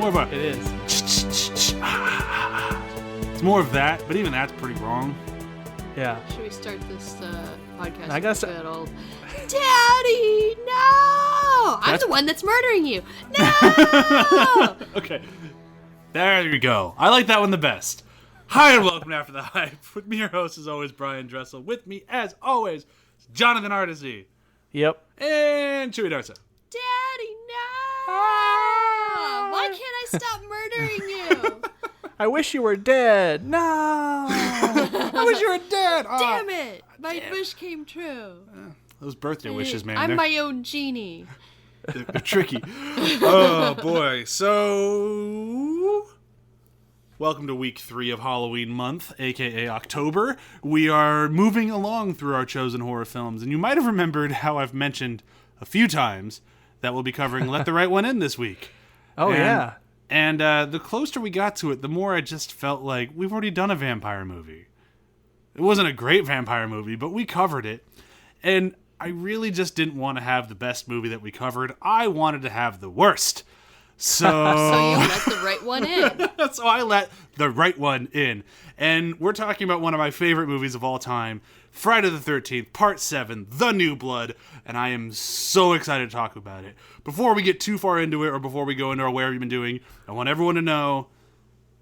more of a... It is. It's more of that, but even that's pretty wrong. Yeah. Should we start this podcast I guess- with good old Daddy, no! I'm the one that's murdering you. No! Okay. There you go. I like that one the best. Hi, and welcome to After the Hype. With me, your host, as always, Bryan Dressel. With me, as always, Jonathan Artesy. Yep. And Chewie Darsa. Daddy, no! Why can't I stop murdering you? I wish you were dead. No. I wish you were dead. Oh, Damn it! My wish came true. those birthday wishes, man. I'm they're, my own genie. they're tricky. Oh, boy. So... welcome to week 3 of Halloween month, a.k.a. October. We are moving along through our chosen horror films, and you might have remembered how I've mentioned a few times that we'll be covering Let the Right One In this week. Oh, yeah. And the closer we got to it, the more I just felt like we've already done a vampire movie. It wasn't a great vampire movie, but we covered it. And I really just didn't want to have the best movie that we covered. I wanted to have the worst. So you let the right one in. So I let the right one in. And we're talking about one of my favorite movies of all time, Friday the 13th, Part 7, The New Blood. And I am so excited to talk about it. Before we get too far into it, or before we go into our Where Have You Been Doing, I want everyone to know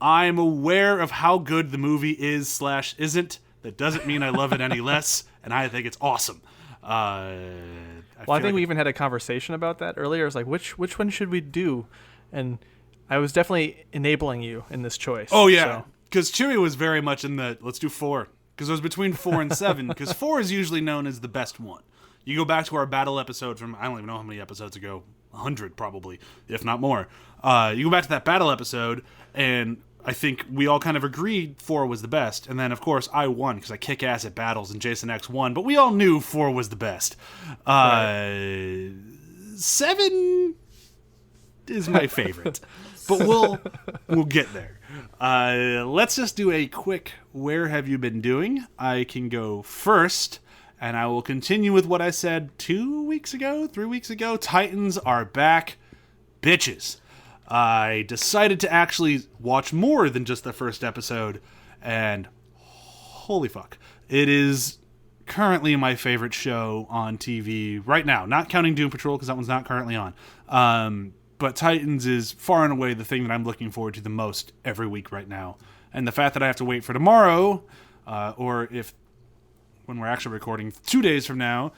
I'm aware of how good the movie is/isn't. That doesn't mean I love it any less. And I think it's awesome. I think we even had a conversation about that earlier. It's like, which one should we do? And I was definitely enabling you in this choice. Oh, yeah. Because Chewie was very much in the, let's do 4. Because it was between 4 and 7. Because 4 is usually known as the best one. You go back to our battle episode from, I don't even know how many episodes ago, 100 probably, if not more. You go back to that battle episode, and I think we all kind of agreed 4 was the best. And then, of course, I won because I kick ass at battles and Jason X won. But we all knew 4 was the best. Right. 7 is my favorite. But we'll get there. Let's just do a quick Where Have You Been Doing? I can go first. And I will continue with what I said 3 weeks ago. Titans are back. Bitches. I decided to actually watch more than just the first episode, and holy fuck. It is currently my favorite show on TV right now, not counting Doom Patrol because that one's not currently on. But Titans is far and away the thing that I'm looking forward to the most every week right now. And the fact that I have to wait for tomorrow, or if when we're actually recording 2 days from now,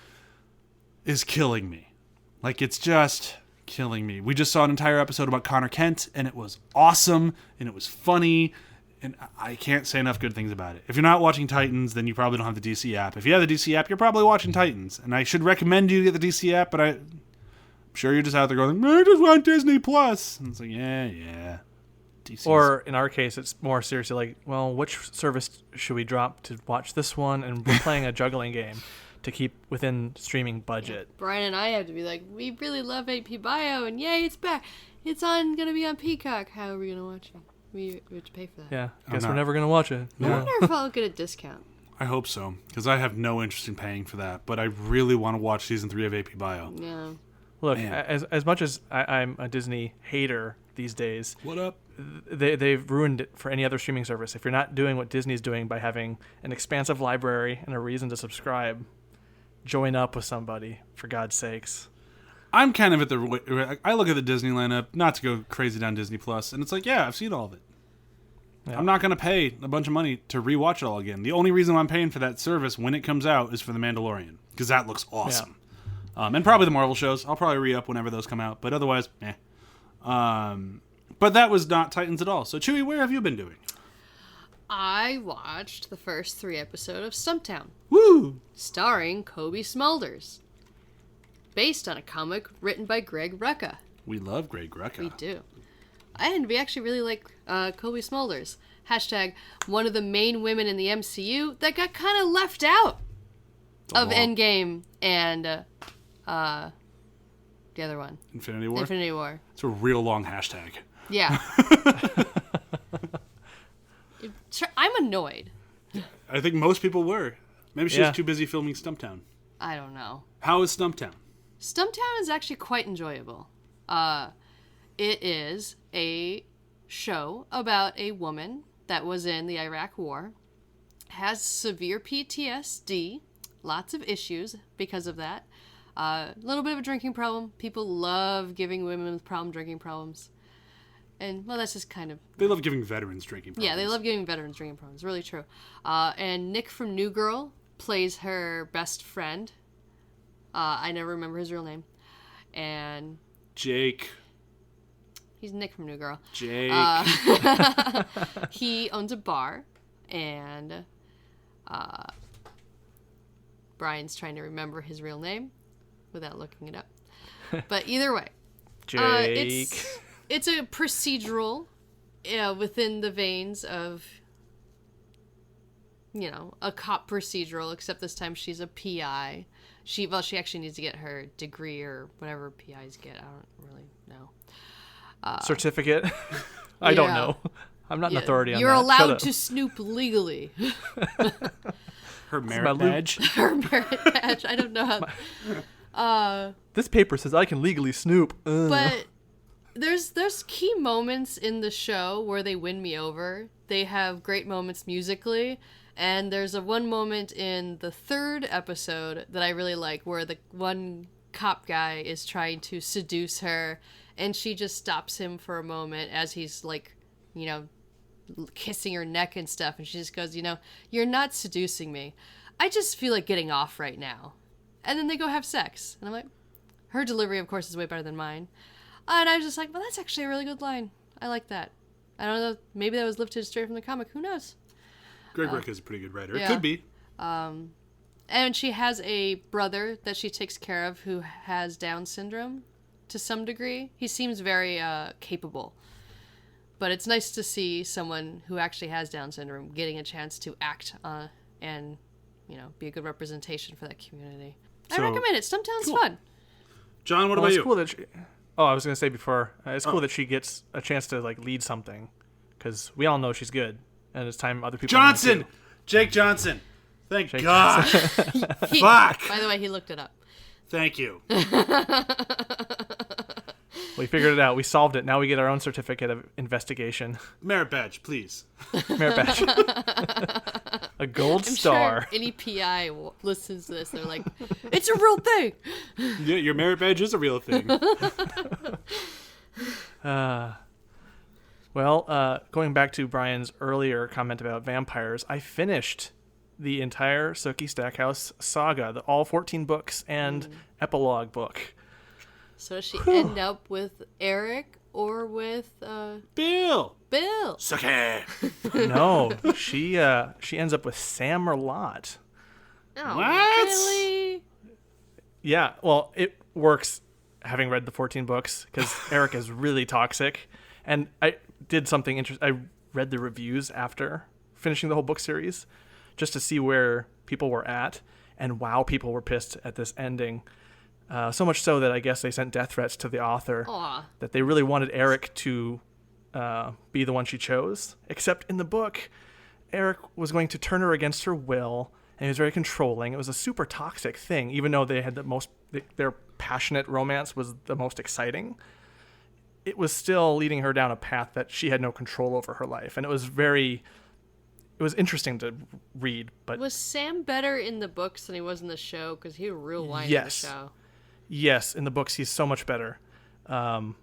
is killing me. Like, it's just killing me. We just saw an entire episode about Connor Kent, and it was awesome, and it was funny, and I can't say enough good things about it. If you're not watching Titans, then you probably don't have the DC app. If you have the DC app, you're probably watching Titans, and I should recommend you get the DC app, but I'm sure you're just out there going, I just want Disney Plus. And it's like, yeah. DC's. Or in our case, it's more seriously like, well, which service should we drop to watch this one? And we're playing a juggling game to keep within streaming budget. Yeah, Bryan and I have to be like, we really love AP Bio, and yay, it's back. It's gonna be on Peacock. How are we gonna watch it? We have to pay for that. Yeah, guess we're never gonna watch it. I wonder if I'll get a discount. I hope so, because I have no interest in paying for that, but I really want to watch season 3 of AP Bio. Yeah. Look, Man. as much as I'm a Disney hater these days, What up? they've ruined it for any other streaming service. If you're not doing what Disney's doing by having an expansive library and a reason to subscribe, join up with somebody, for God's sakes. I'm kind of at I look at the Disney lineup, not to go crazy down Disney Plus, and it's like, yeah, I've seen all of it. Yeah. I'm not going to pay a bunch of money to rewatch it all again. The only reason I'm paying for that service when it comes out is for The Mandalorian, because that looks awesome. Yeah. And probably the Marvel shows. I'll probably re-up whenever those come out, but otherwise, eh. But that was not Titans at all. So, Chewie, where have you been doing? I watched the first 3 episodes of Stumptown. Woo! Starring Cobie Smulders. Based on a comic written by Greg Rucka. We love Greg Rucka. We do. And we actually really like Cobie Smulders. Hashtag one of the main women in the MCU that got kind of left out of Endgame and the other one. Infinity War? Infinity War. It's a real long hashtag. Yeah. I'm annoyed. I think most people were. Maybe she was too busy filming Stumptown. I don't know. How is Stumptown? Stumptown is actually quite enjoyable. it is a show about a woman that was in the Iraq War, has severe PTSD, lots of issues because of that. A little bit of a drinking problem. People love giving women with drinking problems. And, well, that's just kind of... They love giving veterans drinking problems. Yeah, they love giving veterans drinking problems. Really true. And Nick from New Girl plays her best friend. I never remember his real name. And... Jake. He's Nick from New Girl. Jake. He owns a bar, and Brian's trying to remember his real name without looking it up. But either way, Jake. It's a procedural within the veins of, a cop procedural, except this time she's a PI. She actually needs to get her degree or whatever PIs get. I don't really know. Certificate? I don't know. I'm not an authority on that. You're allowed to snoop legally. Her merit badge? Her merit badge. I don't know how... This paper says I can legally snoop. But there's key moments in the show where they win me over. They have great moments musically, and there's one moment in the 3rd episode that I really like where the one cop guy is trying to seduce her, and she just stops him for a moment as he's like, kissing her neck and stuff, and she just goes, you're not seducing me. I just feel like getting off right now. And then they go have sex. And I'm like, her delivery, of course, is way better than mine. And I was just like, well, that's actually a really good line. I like that. I don't know. Maybe that was lifted straight from the comic. Who knows? Greg Rucka is a pretty good writer. Yeah. It could be. And she has a brother that she takes care of who has Down syndrome to some degree. He seems very capable. But it's nice to see someone who actually has Down syndrome getting a chance to act and, be a good representation for that community. I recommend it. Stumptown's fun. John, what about you? Cool that I was going to say before, it's cool that she gets a chance to lead something, because we all know she's good, and it's time other people... Johnson! Jake Johnson. Thank God. Fuck. By the way, he looked it up. Thank you. We figured it out. We solved it. Now we get our own certificate of investigation. Merit badge, please. Merit badge. A gold I'm star. Sure any PI listens to this. They're like, it's a real thing. Yeah, your merit badge is a real thing. Going back to Brian's earlier comment about vampires, I finished the entire Sookie Stackhouse saga, all 14 books and epilogue book. So does she end up with Eric or with Bill? Sookie. No, she ends up with Sam Merlot. Oh, What? really? Yeah, well, it works having read the 14 books because Eric is really toxic. And I did something interesting. I read the reviews after finishing the whole book series just to see where people were at. And wow, people were pissed at this ending. So much so that I guess they sent death threats to the author. Aw. That they really wanted Eric to be the one she chose. Except in the book, Eric was going to turn her against her will, and he was very controlling. It was a super toxic thing, even though they had their passionate romance was the most exciting. It was still leading her down a path that she had no control over her life, and it was interesting to read. But was Sam better in the books than he was in the show? Because he was real whiny in the show. Yes, in the books he's so much better. And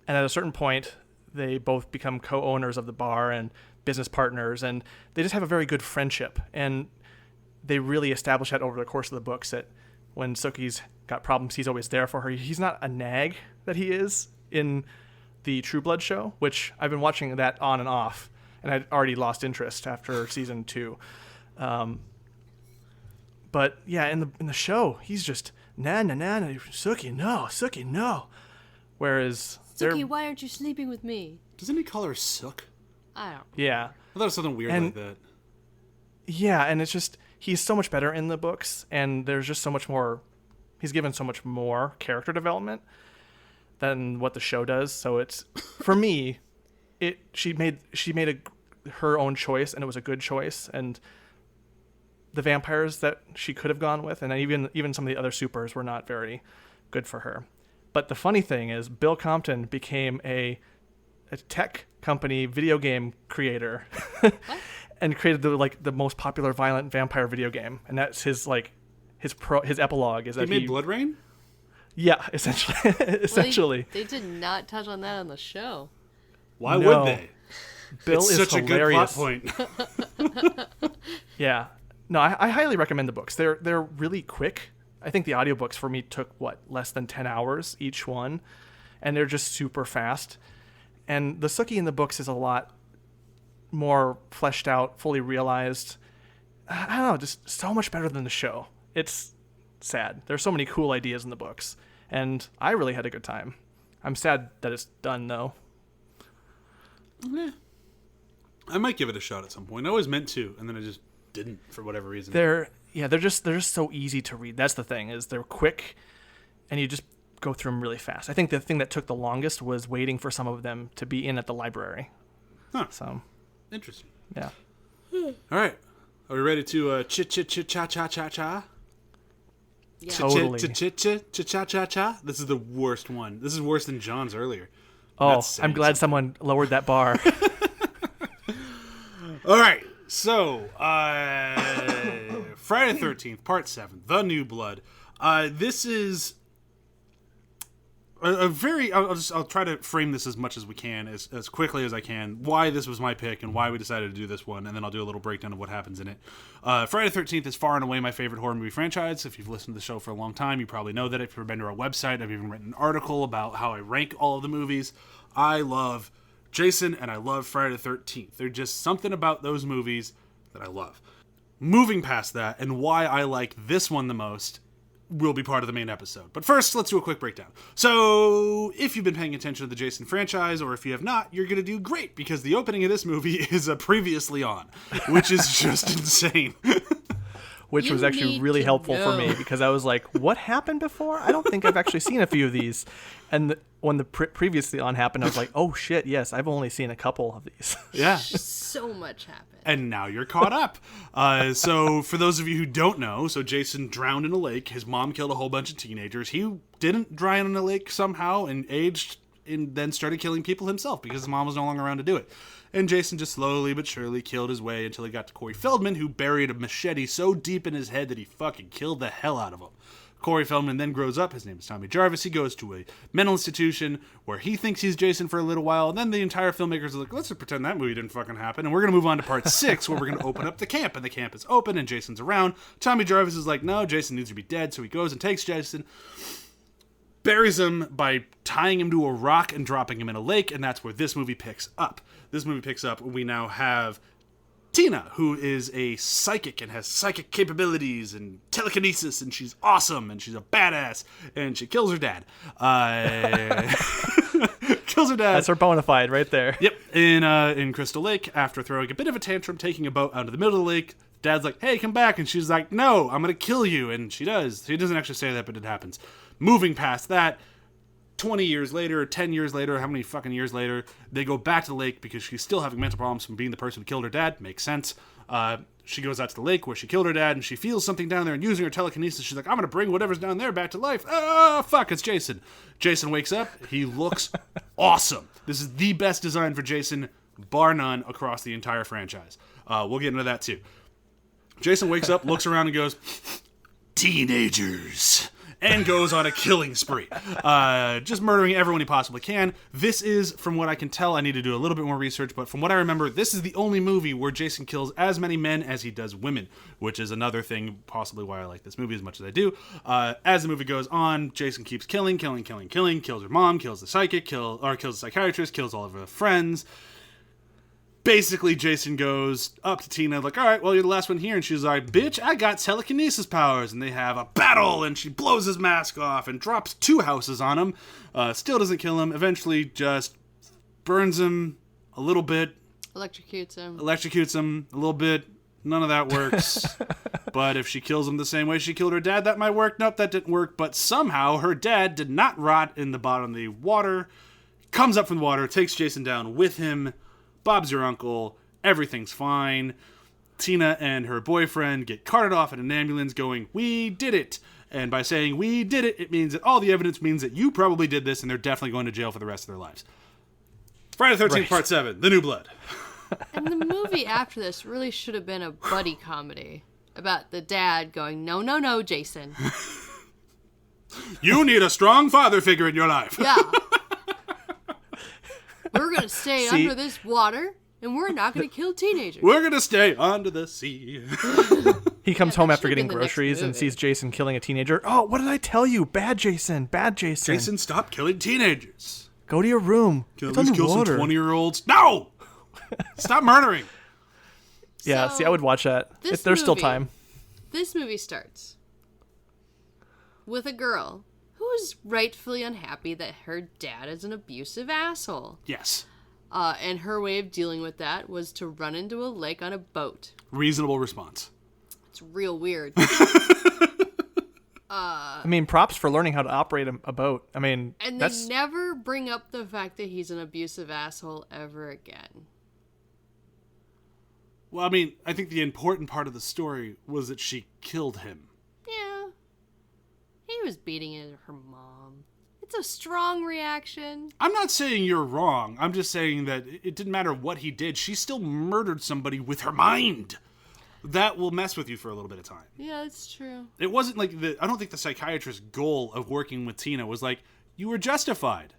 at a certain point, they both become co-owners of the bar and business partners, and they just have a very good friendship. And they really establish that over the course of the books that when Sookie's got problems, he's always there for her. He's not a nag that he is in the True Blood show, which I've been watching that on and off, and I'd already lost interest after season 2. But yeah, in the show, he's just na Sookie, no. Whereas Sookie, why aren't you sleeping with me? Doesn't he call her Sook? I don't. Yeah. I thought it was something weird like that. Yeah, and it's just he's so much better in the books, and there's just so much more. He's given so much more character development than what the show does. So it's for me, she made her own choice, and it was a good choice. And the vampires that she could have gone with, and even some of the other supers were not very good for her. But the funny thing is, Bill Compton became a tech company video game creator and created the most popular violent vampire video game. And that's his epilogue is that he made Blood Rain? Yeah, essentially. They did not touch on that on the show. Why would they? Bill it's is such hilarious. a good plot point. Yeah. No, I highly recommend the books. They're really quick. I think the audiobooks for me took less than 10 hours each one, and they're just super fast. And the Sookie in the books is a lot more fleshed out, fully realized. I don't know, just so much better than the show. It's sad. There's so many cool ideas in the books, and I really had a good time. I'm sad that it's done though. Yeah. I might give it a shot at some point. I always meant to, and then I just didn't for whatever reason. They're just so easy to read. That's the thing, is they're quick, and you just go through them really fast. I think the thing that took the longest was waiting for some of them to be in at the library. Huh. So interesting. Yeah. All right. Are we ready to cha-cha-cha-cha-cha-cha? Yeah. Totally. Cha-cha-cha-cha-cha-cha? This is the worst one. This is worse than John's earlier. Oh, I'm glad someone lowered that bar. All right. So, Friday the 13th, Part 7, The New Blood. This is a very... I'll try to frame this as much as we can, as quickly as I can, why this was my pick and why we decided to do this one, and then I'll do a little breakdown of what happens in it. Friday the 13th is far and away my favorite horror movie franchise. If you've listened to the show for a long time, you probably know that. If you've been to our website, I've even written an article about how I rank all of the movies. I love Jason, and I love Friday the 13th. There's just something about those movies that I love. Moving past that, and why I like this one the most, will be part of the main episode. But first, let's do a quick breakdown. So, if you've been paying attention to the Jason franchise, or if you have not, you're going to do great, because the opening of this movie is a Previously On, which is just insane. Which was actually really helpful for me, because I was like, what happened before? I don't think I've actually seen a few of these. And when the Previously On happened, I was like, oh shit, yes, I've only seen a couple of these. Yeah. So much happened. And now you're caught up. So for those of you who don't know, so Jason drowned in a lake. His mom killed a whole bunch of teenagers. He didn't drown in a lake somehow and aged and then started killing people himself because his mom was no longer around to do it. And Jason just slowly but surely killed his way until he got to Corey Feldman, who buried a machete so deep in his head that he fucking killed the hell out of him. Corey Feldman then grows up. His name is Tommy Jarvis. He goes to a mental institution where he thinks he's Jason for a little while. And then the entire filmmakers are like, let's just pretend that movie didn't fucking happen. And we're going to move on to part 6 where we're going to open up the camp. And the camp is open and Jason's around. Tommy Jarvis is like, no, Jason needs to be dead. So he goes and takes Jason, buries him by tying him to a rock and dropping him in a lake. And that's where this movie picks up. This movie picks up when we now have Tina, who is a psychic and has psychic capabilities and telekinesis, and she's awesome, and she's a badass, and she kills her dad. Kills her dad. That's her bona fide right there. Yep, in Crystal Lake, after throwing a bit of a tantrum, taking a boat out of the middle of the lake. Dad's like, hey, come back, and she's like, no, I'm going to kill you, and she does. She doesn't actually say that, but it happens. Moving past that, 20 years later, 10 years later, how many fucking years later, they go back to the lake because she's still having mental problems from being the person who killed her dad. Makes sense. She goes out to the lake where she killed her dad, and she feels something down there, and using her telekinesis, she's like, I'm going to bring whatever's down there back to life. Oh, fuck, it's Jason. Jason wakes up. He looks awesome. This is the best design for Jason, bar none, across the entire franchise. We'll get into that, too. Jason wakes up, looks around, and goes, teenagers. And goes on a killing spree. Just murdering everyone he possibly can. This is, from what I can tell, I need to do a little bit more research, but from what I remember, this is the only movie where Jason kills as many men as he does women, which is another thing, possibly why I like this movie as much as I do. As the movie goes on, Jason keeps killing, kills her mom, kills the psychic, kills the psychiatrist, kills all of her friends. Basically, Jason goes up to Tina, like, all right, well, you're the last one here. And she's like, bitch, I got telekinesis powers. And they have a battle, and she blows his mask off and drops 2 houses on him. Still doesn't kill him. Eventually just burns him a little bit. Electrocutes him a little bit. None of that works. But if she kills him the same way she killed her dad, that might work. Nope, that didn't work. But somehow her dad did not rot in the bottom of the water. Comes up from the water, takes Jason down with him. Bob's your uncle, everything's fine. Tina and her boyfriend get carted off in an ambulance going, we did it. And by saying we did it, it means that all the evidence means that you probably did this, and they're definitely going to jail for the rest of their lives. Friday the 13th, Right. Part 7, The New Blood. And the movie after this really should have been a buddy comedy about the dad going, no, no, no, Jason. You need a strong father figure in your life. Yeah. We're going to stay under this water, and we're not going to kill teenagers. We're going to stay under the sea. He comes home that after should've getting been the next groceries and movie. sees Jason killing a teenager. Oh, what did I tell you? Bad Jason. Bad Jason. Jason, stop killing teenagers. Go to your room. Can It's at least kill some underwater. 20-year-olds? No! Stop murdering. Yeah, So, see, I would watch that. There's still movie- time. This movie starts with a girl who is rightfully unhappy that her dad is an abusive asshole. Yes. And her way of dealing with that was to run into a lake on a boat. Reasonable response. It's real weird. I mean, props for learning how to operate a boat. I mean, And they that's never bring up the fact that he's an abusive asshole ever again. Well, I mean, I think the important part of the story was that she killed him. Yeah. He was beating her mom. It's a strong reaction. I'm not saying you're wrong. I'm just saying that it didn't matter what he did. She still murdered somebody with her mind. That will mess with you for a little bit of time. Yeah, that's true. It wasn't like I don't think the psychiatrist's goal of working with Tina was like, you were justified.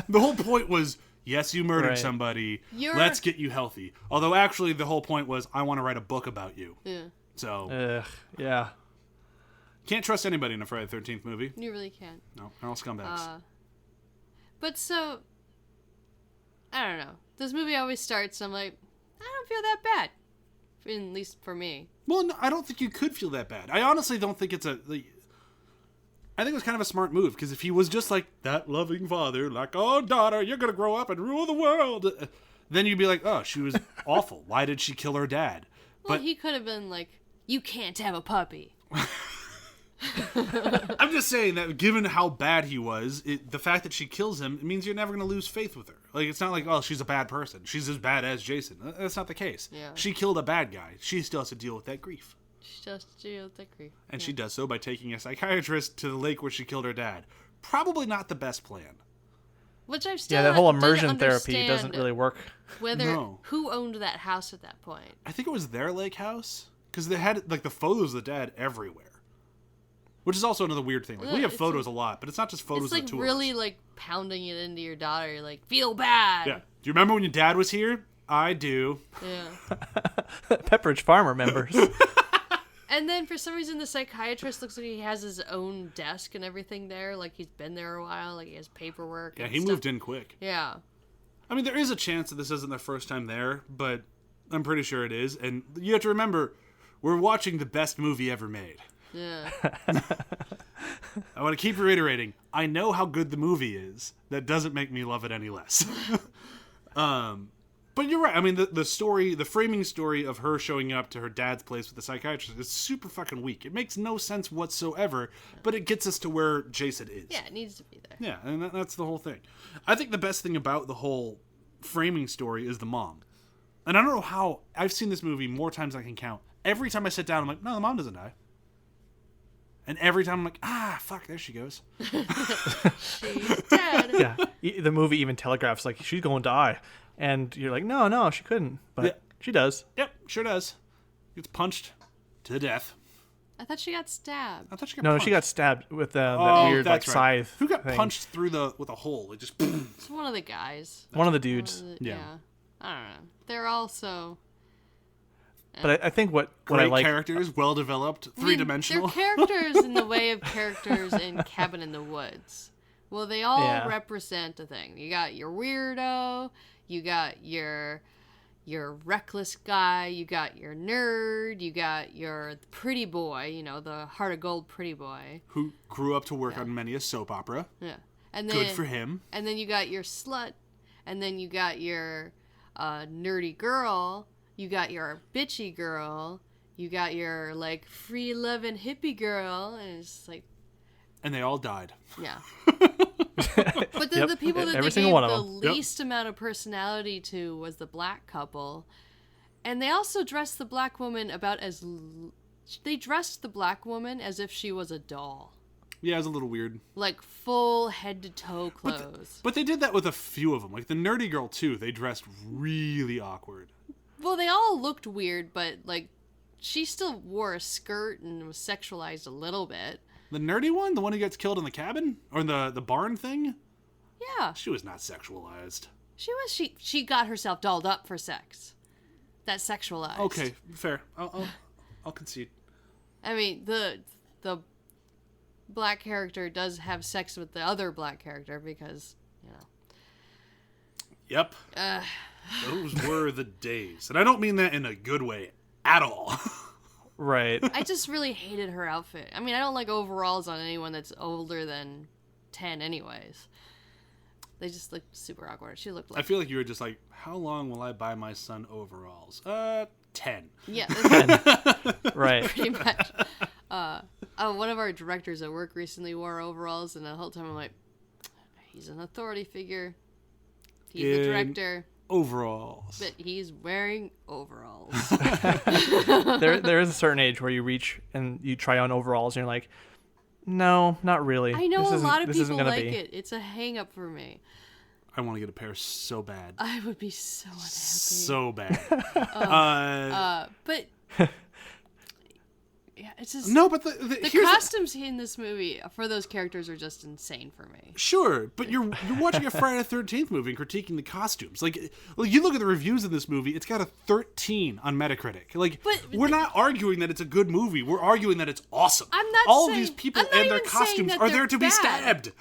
The whole point was, yes, you murdered Right. somebody. You're- Let's get you healthy. Although actually the whole point was, I want to write a book about you. Yeah, So yeah. can't trust anybody in a Friday the 13th movie. you really can't. No, they're all scumbags. But so, I don't know. This movie always starts, I'm like, I don't feel that bad. At least for me. Well, no, I don't think you could feel that bad. I honestly don't think it's I think it was kind of a smart move, because if he was just like that loving father, like, oh, daughter, you're going to grow up and rule the world, then you'd be like, oh, she was awful. Why did she kill her dad? Well, But he could have been like, you can't have a puppy. I'm just saying that given how bad he was, the fact that she kills him, it means you're never going to lose faith with her. Like, it's not like, oh, she's a bad person. She's as bad as Jason. That's not the case. Yeah. She killed a bad guy. She still has to deal with that grief. She just deal with that grief. And she does so by taking a psychiatrist to the lake where she killed her dad. Probably not the best plan. Which I've still Yeah, that whole didn't immersion therapy doesn't understand really work. Whether No. who owned that house at that point. I think it was their lake house, because they had like the photos of the dad everywhere, which is also another weird thing. Like, we Yeah, have it's photos a lot, but it's not just photos It's of like the two really of us. like pounding it into your daughter. You're like, feel bad. Yeah. Do you remember when your dad was here? I do. Yeah. Pepperidge Farmer members. And then for some reason the psychiatrist looks like he has his own desk and everything there, like he's been there a while, like he has paperwork. Yeah, and he stuff. moved in quick. Yeah. I mean, there is a chance that this isn't their first time there, but I'm pretty sure it is. And you have to remember, we're watching the best movie ever made. Yeah. I want to keep reiterating, I know how good the movie is. That doesn't make me love it any less. But you're right. I mean, the story, the framing story of her showing up to her dad's place with the psychiatrist is super fucking weak. It makes no sense whatsoever, but it gets us to where Jason is. Yeah, it needs to be there. Yeah, and that's the whole thing. I think the best thing about the whole framing story is the mom. And I don't know how, I've seen this movie more times than I can count. Every time I sit down, I'm like, no, the mom doesn't die. And every time I'm like, fuck, there she goes. She's dead. Yeah, the movie even telegraphs like she's going to die, and you're like, no, she couldn't, but Yeah. she does. Yep, sure does. Gets punched to death. I thought she got stabbed. I thought she got No, punched. she got stabbed with that Oh, weird like that's right. scythe. Who got thing. punched through with a hole? It just. It's one of the guys. One of the dudes. Yeah. I don't know. They're also But I think what I Great like. characters, well developed, I mean, three-dimensional. They're characters in the way of characters in Cabin in the Woods. Well, they all Yeah. represent a thing. You got your weirdo, you got your reckless guy, you got your nerd, you got your pretty boy, you know, the heart of gold pretty boy. Who grew up to work on many a soap opera. Yeah. And then Good for him. And then you got your slut, and then you got your nerdy girl, you got your bitchy girl, you got your like free loving hippie girl, and it's just like, And they all died. yeah. But then Yep, the people that every they single gave one of the them. Yep. least amount of personality to was the black couple, and they also dressed the black woman about as they dressed the black woman as if she was a doll. Yeah, it was a little weird. Like full head to toe clothes. But they did that with a few of them. Like the nerdy girl too. They dressed really awkward. Well, they all looked weird, but like she still wore a skirt and was sexualized a little bit. The nerdy one, the one who gets killed in the cabin or in the barn thing. Yeah, She was not sexualized. she got herself dolled up for sex. That's sexualized. Okay, fair. I'll concede. I mean, the black character does have sex with the other black character because, you know. Yep. Those were the days. And I don't mean that in a good way at all. Right. I just really hated her outfit. I mean, I don't like overalls on anyone that's older than 10 anyways. They just look super awkward. She looked like... I feel like you were just like, how long will I buy my son overalls? 10. Yeah. Right. Pretty much. One of our directors at work recently wore overalls, and the whole time I'm like, he's an authority figure. He's the director. Overalls. But he's wearing overalls. There is a certain age where you reach and you try on overalls and you're like, no, not really. I know a lot of people like be. it. It's a hang up for me. I want to get a pair so bad. I would be so unhappy. So bad. But yeah, it's just No, but the here's costumes in this movie for those characters are just insane for me. Sure, but you're watching a Friday the 13th movie and critiquing the costumes. Like you look at the reviews of this movie, it's got a 13 on Metacritic. Like, we're not arguing that it's a good movie. We're arguing that it's awesome. I'm not All saying, of these people I'm not and their even saying costumes that are they're there to be bad. stabbed.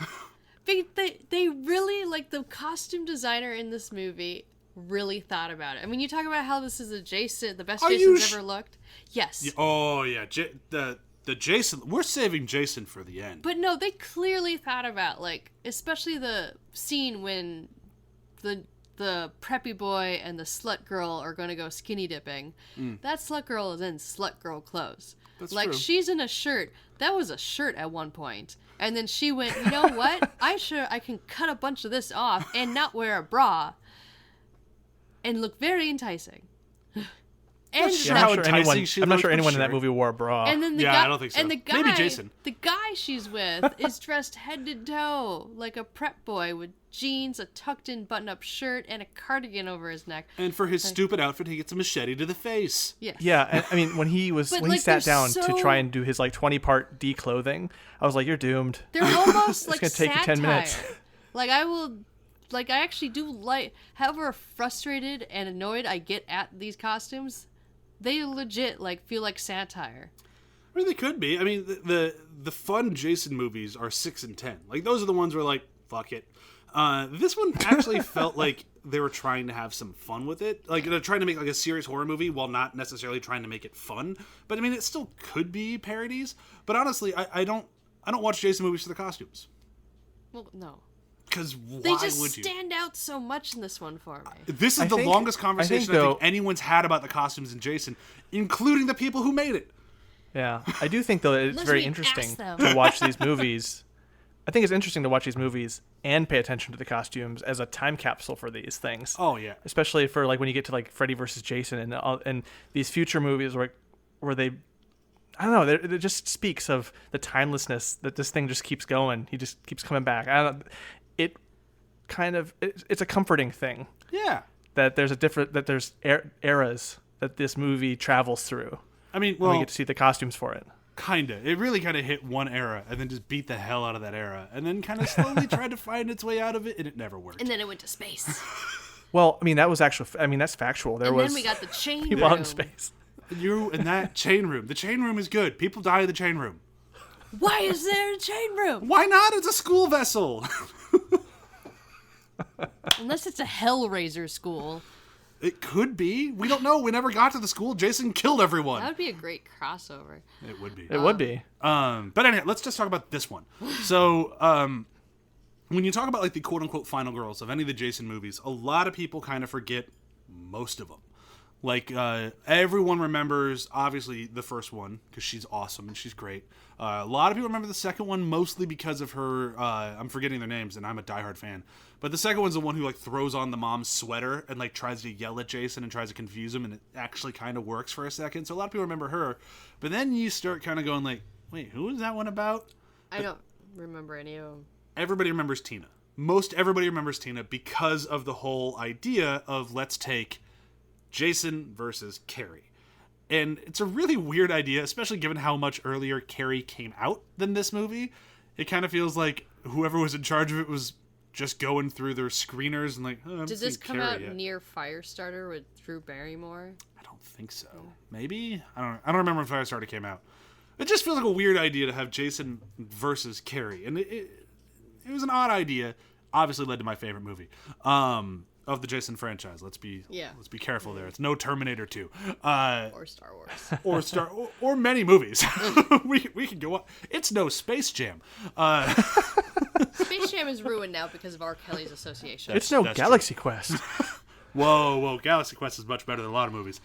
They really, like, the costume designer in this movie really thought about it. I mean, you talk about how this is the best Jason's ever looked. Yes. Oh, yeah. The Jason, we're saving Jason for the end. But no, they clearly thought about, like, especially the scene when the preppy boy and the slut girl are going to go skinny dipping. That slut girl is in slut girl clothes. That's like, true. she's in a shirt. That was a shirt at one point. And then she went, you know what? I can cut a bunch of this off and not wear a bra and look very enticing. And I'm not sure anyone in that movie wore a bra. And then I don't think so. And the guy, Maybe Jason. The guy she's with is dressed head to toe like a prep boy with jeans, a tucked-in button-up shirt, and a cardigan over his neck. And for his stupid outfit, he gets a machete to the face. Yes. Yeah, I mean, when he sat down to try and do his like 20-part declothing, I was like, "You're doomed." They're almost like gonna take you 10 minutes. Like I actually do like, however frustrated and annoyed I get at these costumes, they legit feel like satire. I mean, they could be. I mean, the fun Jason movies are 6 and 10. Like, those are the ones where like, fuck it. This one actually felt like they were trying to have some fun with it. Like, they're trying to make like a serious horror movie while not necessarily trying to make it fun. But I mean, it still could be parodies. But honestly, I don't watch Jason movies for the costumes. Well, no. Because why They just would you? stand out so much in this one for me. This is the longest conversation I think anyone's had about the costumes in Jason, including the people who made it. Yeah, I do think though that it's very interesting to watch these movies. I think it's interesting to watch these movies and pay attention to the costumes as a time capsule for these things. Oh yeah, especially for like when you get to like Freddy versus Jason and these future movies where they, I don't know, it just speaks of the timelessness that this thing just keeps going. He just keeps coming back. It's a comforting thing. Yeah, that there's eras that this movie travels through. I mean, we get to see the costumes for it. Kinda. It really kind of hit one era and then just beat the hell out of that era and then kind of slowly tried to find its way out of it, and it never worked. And then it went to space. Well, I mean, that's factual. Then we got the chain people room. in space. You in that chain room. The chain room is good. People die in the chain room. Why is there a chain room? Why not? It's a school vessel. Unless it's a Hellraiser school. It could be. We don't know. We never got to the school. Jason killed everyone. That would be a great crossover. It would be. It would be. But anyway, let's just talk about this one. So, when you talk about like the quote unquote final girls of any of the Jason movies, a lot of people kind of forget most of them. Like, everyone remembers, obviously, the first one, because she's awesome and she's great. A lot of people remember the second one, mostly because of her, I'm forgetting their names, and I'm a diehard fan. But the second one's the one who, like, throws on the mom's sweater and, like, tries to yell at Jason and tries to confuse him, and it actually kind of works for a second. So a lot of people remember her. But then you start kind of going, like, wait, who is that one about? I don't remember any of them. Everybody remembers Tina. Most everybody remembers Tina because of the whole idea of let's take Jason versus Carrie. And it's a really weird idea, especially given how much earlier Carrie came out than this movie. It kind of feels like whoever was in charge of it was just going through their screeners and like, oh, did this come out near Firestarter with Drew Barrymore? I don't think so. Maybe? I don't remember when Firestarter came out. It just feels like a weird idea to have Jason versus Carrie. And it was an odd idea. Obviously led to my favorite movie. Of the Jason franchise. Let's be careful there. It's no Terminator 2. Or Star Wars. or many movies. we can go on. It's no Space Jam. Space Jam is ruined now because of R. Kelly's association. It's no Galaxy Quest. Whoa, Galaxy Quest is much better than a lot of movies.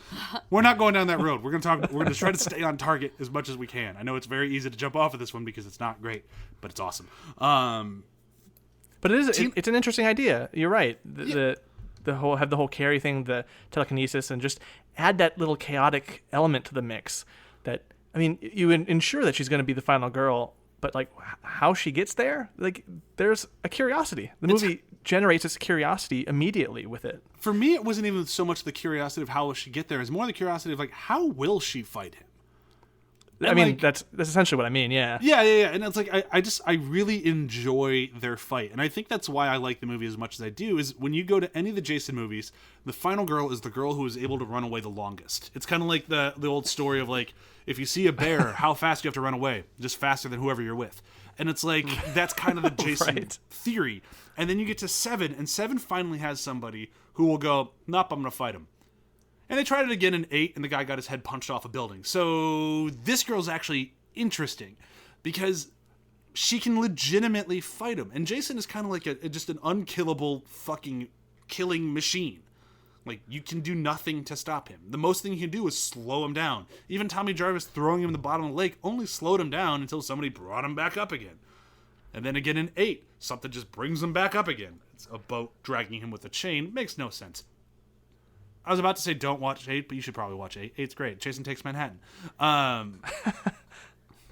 We're not going down that road. We're gonna try to stay on target as much as we can. I know it's very easy to jump off of this one because it's not great, but it's awesome. But it's an interesting idea. You're right. The whole Carrie thing, the telekinesis, and just add that little chaotic element to the mix. That, I mean, you ensure that she's going to be the final girl, but like how she gets there, like there's a curiosity. The movie generates this curiosity immediately with it. For me, it wasn't even so much the curiosity of how will she get there; it's more the curiosity of like how will she fight him. And I mean, like, that's essentially what I mean, yeah. Yeah. And it's like, I really enjoy their fight. And I think that's why I like the movie as much as I do, is when you go to any of the Jason movies, the final girl is the girl who is able to run away the longest. It's kind of like the old story of like, if you see a bear, how fast do you have to run away? Just faster than whoever you're with. And it's like, that's kind of the Jason theory. And then you get to 7, and 7 finally has somebody who will go, nope, I'm going to fight him. And they tried it again in 8, and the guy got his head punched off a building. So this girl's actually interesting because she can legitimately fight him. And Jason is kind of like just an unkillable fucking killing machine. Like, you can do nothing to stop him. The most thing you can do is slow him down. Even Tommy Jarvis throwing him in the bottom of the lake only slowed him down until somebody brought him back up again. And then again in 8, something just brings him back up again. It's a boat dragging him with a chain. Makes no sense. I was about to say don't watch 8, but you should probably watch 8. 8's great. Jason Takes Manhattan.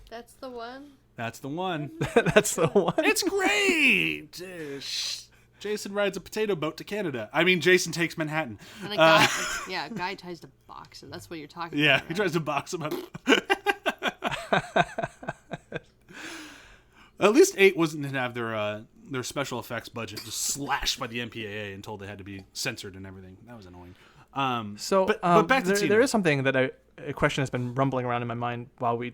That's the one? That's the one. That's the one. It's great! Jason rides a potato boat to Canada. I mean, Jason Takes Manhattan. And a guy tries to box him. That's what you're talking about. Yeah, he tries to box him up. At least 8 wasn't to have their special effects budget just slashed by the MPAA and told they had to be censored and everything. That was annoying. But back to Tina. There is something that a question has been rumbling around in my mind while we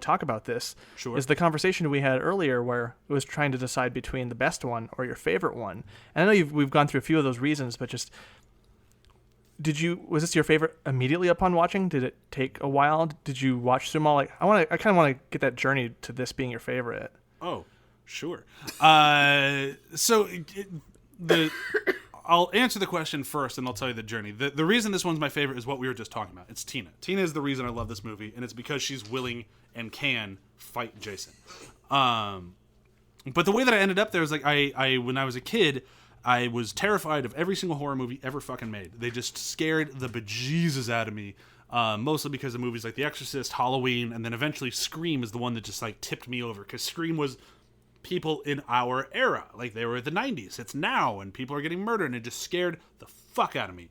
talk about this. Sure. Is the conversation we had earlier where it was trying to decide between the best one or your favorite one. And I know we've gone through a few of those reasons, but just was this your favorite immediately upon watching? Did it take a while? Did you watch them all? Like I kind of want to get that journey to this being your favorite. Oh, sure. I'll answer the question first, and I'll tell you the journey. The reason this one's my favorite is what we were just talking about. It's Tina. Tina is the reason I love this movie, and it's because she's willing and can fight Jason. But the way that I ended up there is like when I was a kid, I was terrified of every single horror movie ever fucking made. They just scared the bejesus out of me. Mostly because of movies like The Exorcist, Halloween, and then eventually Scream is the one that just like tipped me over, because Scream was people in our era. Like, they were the 90s. It's now, and people are getting murdered, and it just scared the fuck out of me.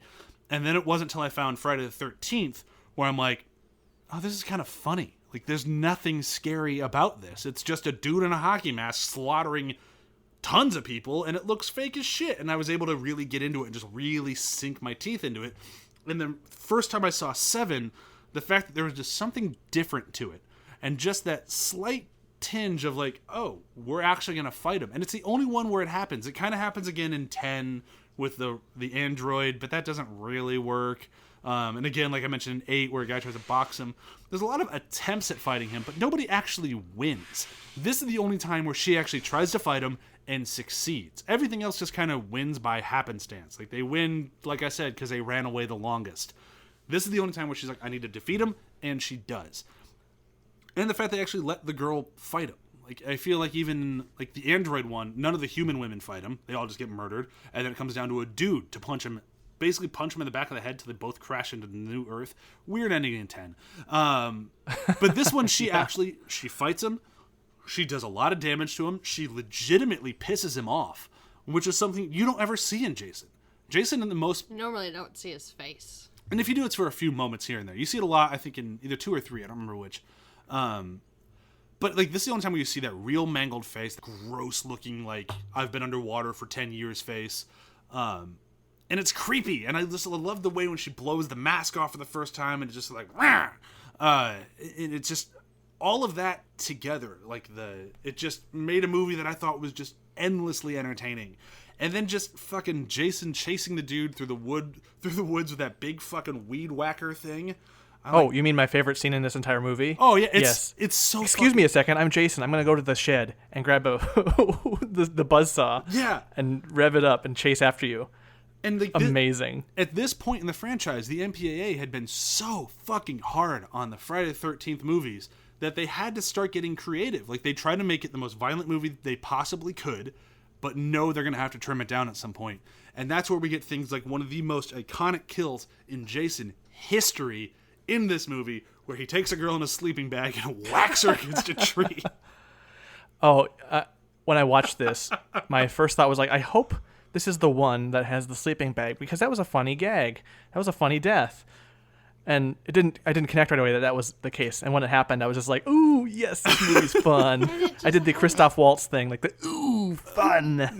And then it wasn't until I found Friday the 13th where I'm like, oh, this is kind of funny. Like, there's nothing scary about this. It's just a dude in a hockey mask slaughtering tons of people, and it looks fake as shit. And I was able to really get into it and just really sink my teeth into it. And the first time I saw 7, the fact that there was just something different to it, and just that slight tinge of like, oh, we're actually going to fight him. And it's the only one where it happens. It kind of happens again in 10 with the android, but that doesn't really work. And again, like I mentioned in 8, where a guy tries to box him. There's a lot of attempts at fighting him, but nobody actually wins. This is the only time where she actually tries to fight him and succeeds. Everything else just kind of wins by happenstance. Like, they win, like I said, because they ran away the longest. This is the only time where she's like, I need to defeat him, and she does. And the fact they actually let the girl fight him. Like, I feel like even, like, the android one, none of the human women fight him. They all just get murdered. And then it comes down to a dude to punch him in the back of the head till they both crash into the new Earth. Weird ending in 10. But this one, she fights him. She does a lot of damage to him. She legitimately pisses him off, which is something you don't ever see in Jason. Jason, in the most... You normally don't see his face. And if you do, it's for a few moments here and there. You see it a lot, I think, in either 2 or 3. I don't remember which. But, like, this is the only time where you see that real mangled face, gross looking, like, I've been underwater for 10 years face. And it's creepy. And I just love the way when she blows the mask off for the first time and it's just like, rah! It's just all of that together. Like, it just made a movie that I thought was just endlessly entertaining. And then just fucking Jason chasing the dude through the woods with that big fucking weed whacker thing. You mean my favorite scene in this entire movie? Oh, yeah. Yes. It's so Excuse me a second. I'm Jason. I'm going to go to the shed and grab the buzzsaw. Yeah. And rev it up and chase after you. And like, amazing. At this point in the franchise, the MPAA had been so fucking hard on the Friday the 13th movies that they had to start getting creative. Like, they tried to make it the most violent movie they possibly could, but know they're going to have to trim it down at some point. And that's where we get things like one of the most iconic kills in Jason history in this movie, where he takes a girl in a sleeping bag and whacks her against a tree. When I watched this, my first thought was like, I hope this is the one that has the sleeping bag, because that was a funny gag. That was a funny death. And I didn't connect right away that was the case. And when it happened, I was just like, ooh, yes, this movie's fun. I did the Christoph Waltz thing, like the, ooh, fun. And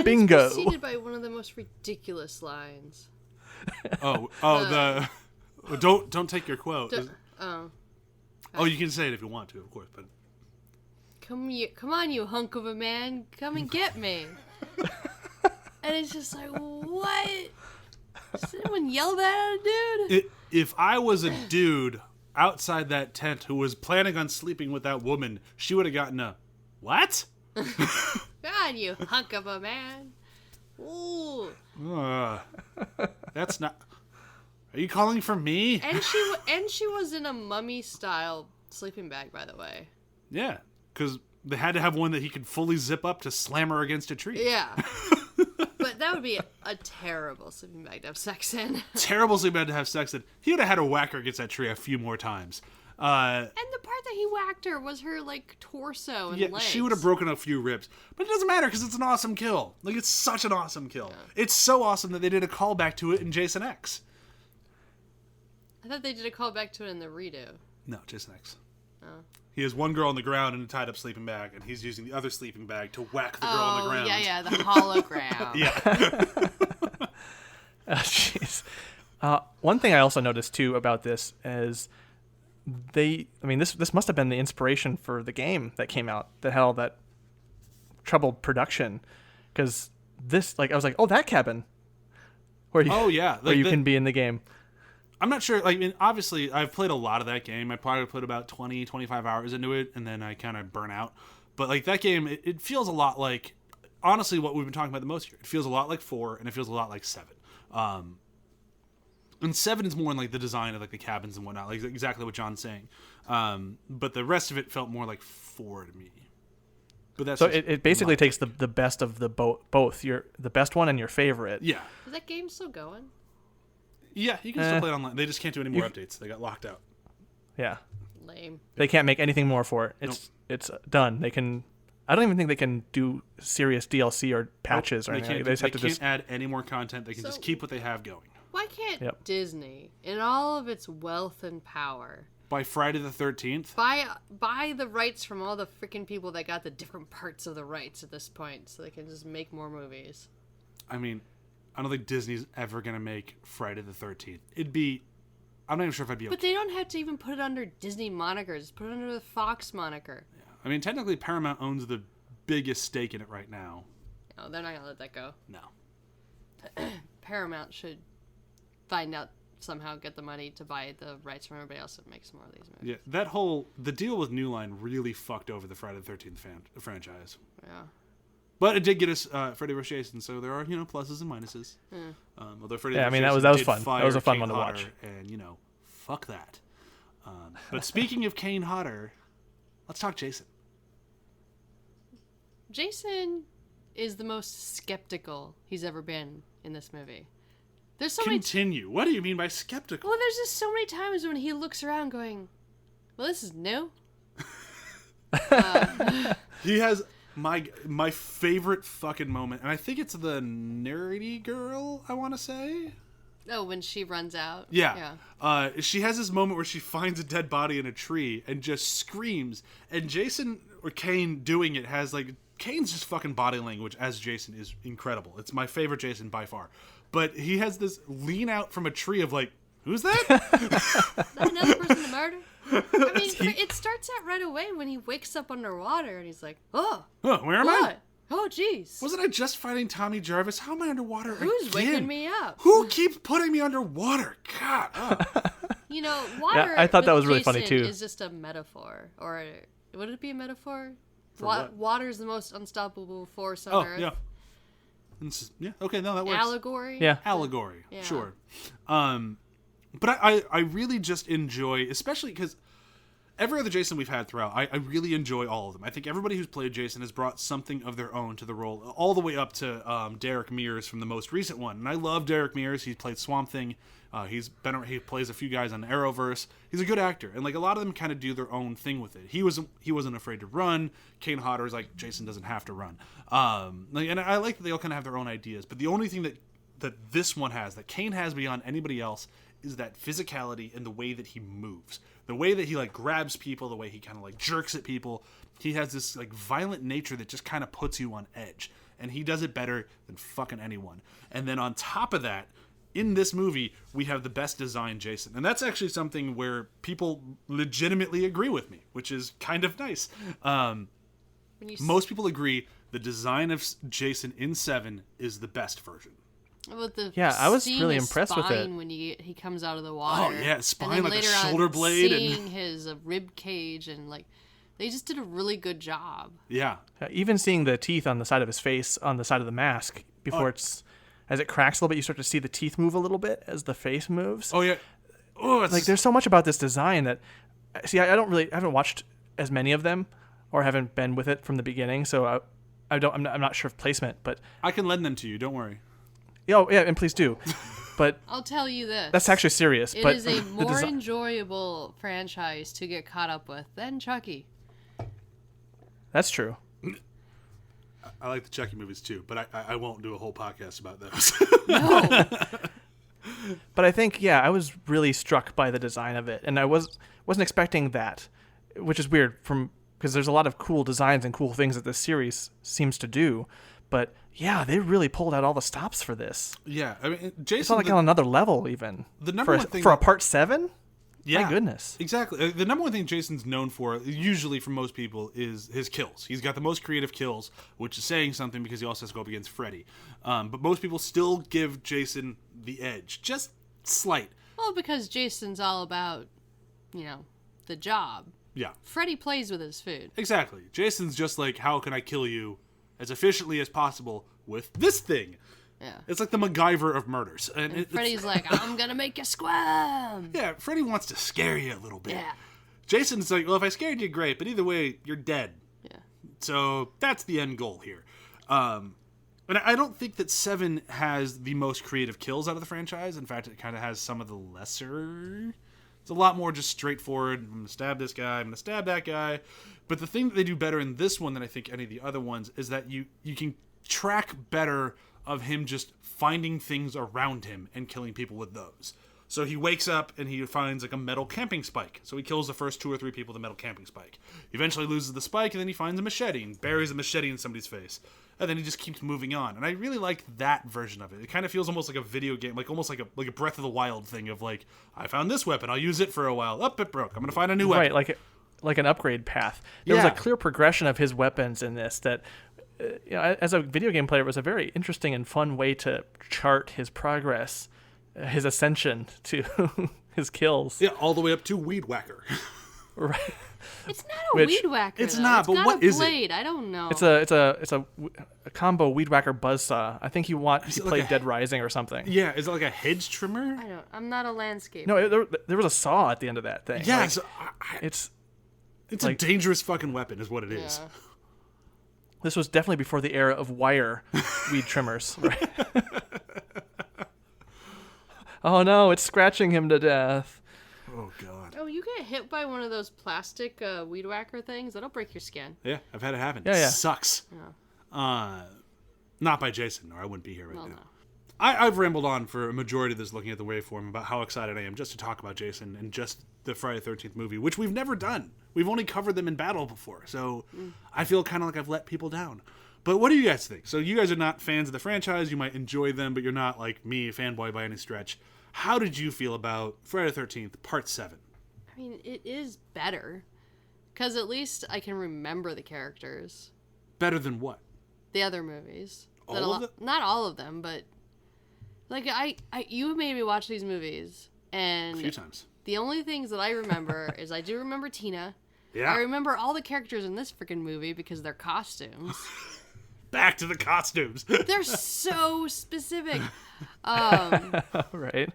Bingo. It's preceded by one of the most ridiculous lines. Don't take your quote. You can say it if you want to, of course, but come on, you hunk of a man, come and get me. And it's just like, what? Does anyone yell that at a dude? If I was a dude outside that tent who was planning on sleeping with that woman, she would have gotten a, what? Come on, you hunk of a man. Ooh. That's not... Are you calling for me? And she was in a mummy-style sleeping bag, by the way. Yeah, because they had to have one that he could fully zip up to slam her against a tree. Yeah. But that would be a terrible sleeping bag to have sex in. Terrible sleeping bag to have sex in. He would have had to whack her against that tree a few more times. And the part that he whacked her was her, like, torso and legs. She would have broken a few ribs. But it doesn't matter because it's an awesome kill. Like, it's such an awesome kill. Yeah. It's so awesome that they did a callback to it in Jason X. I thought they did a callback to it in the redo. No, Jason X. Oh. He has one girl on the ground in a tied-up sleeping bag, and he's using the other sleeping bag to whack the girl on the ground. Yeah, the hologram. Yeah. Jeez. One thing I also noticed, too, about this is this must have been the inspiration for the game that came out that had all that troubled production. Because this, like, I was like, oh, that cabin. Where you can be in the game. I'm not sure. Like, I mean, obviously, I've played a lot of that game. I probably put about 20, 25 hours into it, and then I kind of burn out. But, like, that game, it feels a lot like, honestly, what we've been talking about the most here. It feels a lot like 4, and it feels a lot like 7. And 7 is more in, like, the design of, like, the cabins and whatnot, like exactly what John's saying. But the rest of it felt more like 4 to me. But that's so it basically takes the best of the both, the best one and your favorite. Yeah. Is that game still going? Yeah, you can still play it online. They just can't do any more updates. They got locked out. Yeah. Lame. They can't make anything more for it. It's done. They can. I don't even think they can do serious DLC or patches or anything. They can't add any more content. They can just keep what they have going. Why can't Disney, in all of its wealth and power, by Friday the 13th, buy the rights from all the freaking people that got the different parts of the rights at this point, so they can just make more movies? I mean, I don't think Disney's ever going to make Friday the 13th. I'm not even sure if I'd be okay. But they don't have to even put it under Disney moniker. Just put it under the Fox moniker. Yeah. I mean, technically, Paramount owns the biggest stake in it right now. No, they're not gonna let that go. No. Paramount should find out somehow, get the money to buy the rights from everybody else and make some more of these movies. Yeah, the deal with New Line really fucked over the Friday the 13th franchise. Yeah. But it did get us Freddy vs. Jason, so there are, pluses and minuses. Although Freddy vs. I mean, Jason that was did fun. fire That was a fun Kane one to Hodder, watch. And, fuck that. But speaking of Kane Hodder, let's talk Jason. Jason is the most skeptical he's ever been in this movie. There's so Continue. What do you mean by skeptical? Well, there's just so many times when he looks around going, well, this is new. He has my favorite fucking moment, and I think it's the nerdy girl, I want to say. Oh, when she runs out? Yeah. She has this moment where she finds a dead body in a tree and just screams, and Jason, or Kane doing it, has Kane's just fucking body language as Jason is incredible. It's my favorite Jason by far. But he has this lean out from a tree of who's that? Another person to murder? I mean, it starts out right away when he wakes up underwater and he's like, oh, where am I? what? Oh, jeez. Wasn't I just fighting Tommy Jarvis? How am I underwater Who's again? waking me up? Who keeps putting me underwater? God. Water. I thought that with was really funny, Jason too. Is just a metaphor, or would it be a metaphor? For what? Water is the most unstoppable force on Earth. Yeah. Yeah. Okay. No, that works. Allegory. Yeah. Allegory. Yeah. Sure. But I really just enjoy, especially because every other Jason we've had throughout, I really enjoy all of them. I think everybody who's played Jason has brought something of their own to the role, all the way up to Derek Mears from the most recent one. And I love Derek Mears. He's played Swamp Thing. He plays a few guys on Arrowverse. He's a good actor, and a lot of them kind of do their own thing with it. He wasn't afraid to run. Kane Hodder is Jason doesn't have to run. And I like that they all kind of have their own ideas. But the only thing that this one has, that Kane has beyond anybody else, is that physicality and the way that he moves. The way that he grabs people, the way he kind of jerks at people. He has this violent nature that just kind of puts you on edge. And he does it better than fucking anyone. And then on top of that, in this movie, we have the best designed Jason. And that's actually something where people legitimately agree with me, which is kind of nice. Most people agree the design of Jason in 7 is the best version. I was really impressed with it. When he comes out of the water. Oh, yeah, spine and then like a later shoulder on, blade. Seeing his rib cage and they just did a really good job. Yeah. Even seeing the teeth on the side of his face, on the side of the mask, before as it cracks a little bit, you start to see the teeth move a little bit as the face moves. Oh, yeah. Oh, there's so much about this design that, I haven't watched as many of them, or haven't been with it from the beginning, so I'm not sure of placement, but I can lend them to you. Don't worry. Oh yeah, and please do. But I'll tell you this. That's actually serious. It is a more enjoyable franchise to get caught up with than Chucky. That's true. I like the Chucky movies too, but I won't do a whole podcast about those. No. But I think, I was really struck by the design of it, and I wasn't expecting that, which is weird because there's a lot of cool designs and cool things that this series seems to do, but they really pulled out all the stops for this. Yeah, I mean, Jason. It's on another level even. The number one thing for a part 7. Yeah, my goodness. Exactly. The number one thing Jason's known for, usually for most people, is his kills. He's got the most creative kills, which is saying something because he also has to go up against Freddy. But most people still give Jason the edge, just slight. Well, because Jason's all about, the job. Yeah. Freddy plays with his food. Exactly. Jason's just how can I kill you as efficiently as possible with this thing? Yeah. It's like the MacGyver of murders. And Freddy's I'm going to make you squirm. Yeah, Freddy wants to scare you a little bit. Yeah. Jason's well, if I scared you, great, but either way, you're dead. Yeah. So that's the end goal here. And I don't think that 7 has the most creative kills out of the franchise. In fact, it kind of has some of the lesser. It's a lot more just straightforward. I'm going to stab this guy. I'm going to stab that guy. But the thing that they do better in this one than I think any of the other ones is that you can track better of him just finding things around him and killing people with those. So he wakes up and he finds a metal camping spike. So he kills the first 2 or 3 people with a metal camping spike. He eventually loses the spike and then he finds a machete and buries a machete in somebody's face. And then he just keeps moving on. And I really like that version of it. It kind of feels almost like a video game, almost like a Breath of the Wild thing of I found this weapon, I'll use it for a while. Up, it broke. I'm going to find a new weapon. Right, like an upgrade path. There was Yeah. a clear progression of his weapons in this that, as a video game player, it was a very interesting and fun way to chart his progress, his ascension to his kills. Yeah, all the way up to Weed Whacker. Right. It's not a weed whacker. It's though. not, It's but got what a is it? blade. I don't know. It's a combo weed whacker buzzsaw. I think he it played like a- Dead Rising or something. Yeah, is it like a hedge trimmer? I'm not a landscaper. No, there was a saw at the end of that thing. Yeah, Like, so it's it's like- a dangerous fucking weapon is what it is. Yeah. this was definitely before the era of wire weed trimmers. Right? Oh no, it's scratching him to death. Oh, God. Oh, you get hit by one of those plastic weed whacker things, that'll break your skin. Yeah, I've had it happen. Yeah. Sucks. Yeah. Not by Jason, or I wouldn't be here right Well, now. no. I've rambled on for a majority of this looking at the waveform about how excited I am just to talk about Jason and just the Friday the 13th movie, which we've never done. We've only covered them in battle before, so I feel kind of like I've let people down. But what do you guys think? So you guys are not fans of the franchise. You might enjoy them, but you're not, like me, a fanboy by any stretch. How did you feel about Friday the 13th, Part 7? I mean, it is better. Because at least I can remember the characters. Better than what? The other movies. All of them? Not all of them, but... Like, you made me watch these movies, and A few times. the only things that I remember is I do remember Tina. Yeah. I remember all the characters in this freaking movie because they're costumes. Back to the costumes. They're so specific. Right.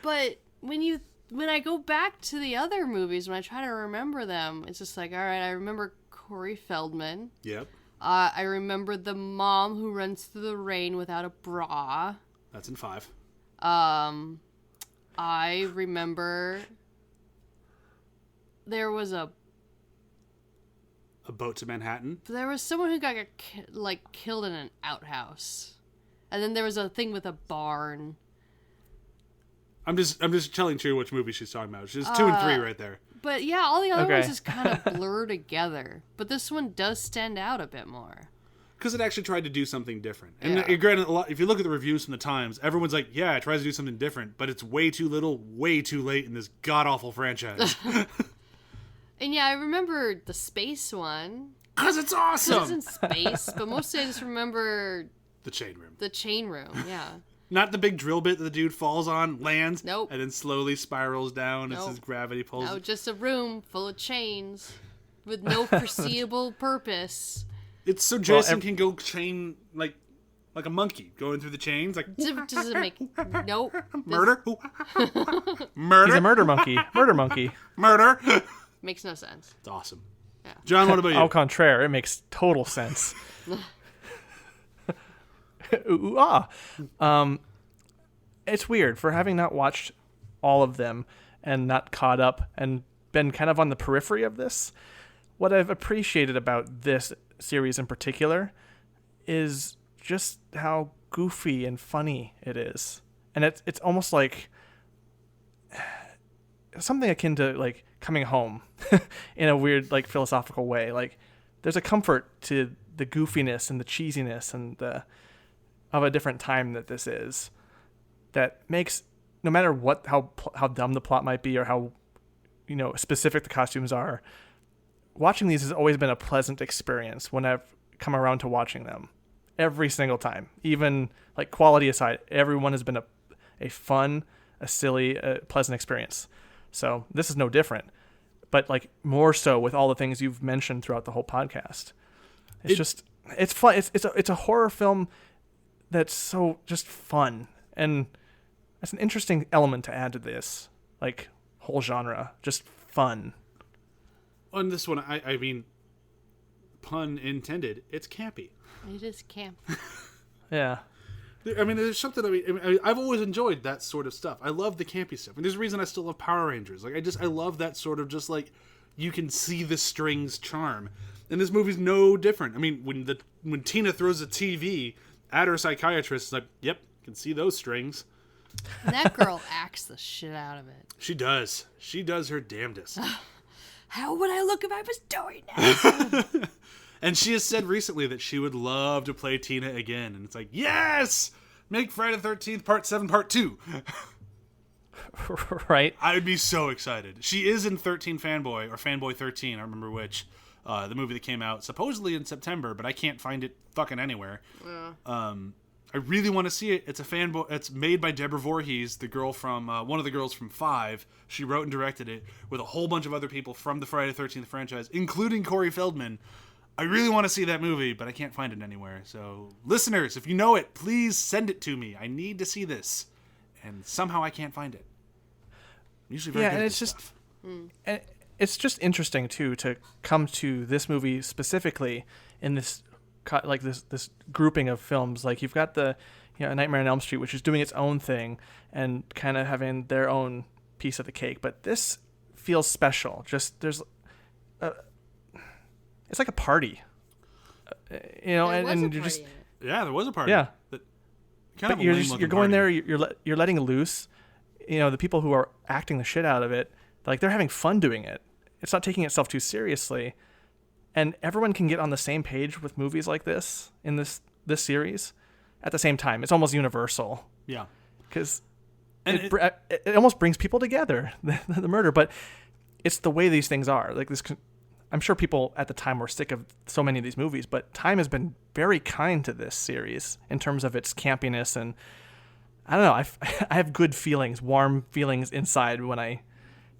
But when I go back to the other movies, when I try to remember them, it's just like, all right, I remember Corey Feldman. Yep. I remember the mom who runs through the rain without a bra. That's in 5. I remember there was A Boat to Manhattan. someone who got killed in an outhouse, and then there was a thing with a barn. I'm just telling Chewie which movie she's talking about. She's 2 and 3 right there. But yeah, all the other Okay. ones just kind of blur together. But this one does stand out a bit more. Because it actually tried to do something different. And Yeah. granted, if you look at the reviews from the Times, everyone's like, yeah, it tries to do something different, but it's way too little, way too late in this god-awful franchise. And yeah, I remember the space one. Because it's It was awesome! in space, but mostly I just remember The chain room. the chain room. Yeah. Not the big drill bit that the dude falls on, lands, Nope. and then slowly spirals down as Nope. his gravity pulls. No, just a room full of chains with no foreseeable purpose. It's so Jason can go chain like a monkey going through the chains, like Does it make nope? murder, He's murder, a murder monkey. Murder monkey. murder. Makes no sense. It's awesome. Yeah. John, what about you? Au contraire, it makes total sense. Ooh, ah. It's weird for having not watched all of them and not caught up and been kind of on the periphery of this. What I've appreciated about this series in particular is just how goofy and funny it is. And it's almost like something akin to like coming home in a weird like philosophical way. Like there's a comfort to the goofiness and the cheesiness and the of a different time that this is that makes no matter what how dumb the plot might be or how specific the costumes are, watching these has always been a pleasant experience when I've come around to watching them every single time. Even like quality aside, everyone has been a fun, a silly, a pleasant experience. So this is no different, but like more so with all the things you've mentioned throughout the whole podcast. It's fun. It's a horror film that's so just fun, and that's an interesting element to add to this like whole genre. Just fun. On this one, I mean, pun intended, it's campy. It is camp. Yeah. I mean, there's something. I mean, I've always enjoyed that sort of stuff. I love the campy stuff, and there's a reason I still love Power Rangers. Like, I love that sort of just like you can see the strings charm, and this movie's no different. I mean, when Tina throws a TV at her psychiatrist, it's like, yep, can see those strings. And that girl acts the shit out of it. She does. She does her damnedest. How would I look if I was doing that? And she has said recently that she would love to play Tina again. And it's like, yes! Make Friday the 13th Part 7 Part 2. right? I would be so excited. She is in 13 Fanboy, or Fanboy 13, I don't remember which, the movie that came out supposedly in September, but I can't find it fucking anywhere. Yeah. I really want to see it. It's a fanboy. It's made by Deborah Voorhees, the girl from one of the girls from Five. She wrote and directed it with a whole bunch of other people from the Friday the 13th franchise, including Corey Feldman. I really want to see that movie, but I can't find it anywhere. So, listeners, if you know it, please send it to me. I need to see this, and somehow I can't find it. I'm usually very good and at it's this just, stuff. and it's just interesting too to come to this movie specifically in this this grouping of films. Like you've got the Nightmare on Elm Street, which is doing its own thing and kind of having their own piece of the cake, but this feels special. Just it's like a party, and you're just Yeah, there was a party. Yeah. But you're going there. You're letting loose. The people who are acting the shit out of it, like they're having fun doing it. It's not taking itself too seriously, and everyone can get on the same page with movies like this in this series at the same time. It's almost universal. Yeah, because it almost brings people together. The murder, but it's the way these things are. Like this. I'm sure people at the time were sick of so many of these movies, but time has been very kind to this series in terms of its campiness, and I don't know. I have good feelings, warm feelings inside when I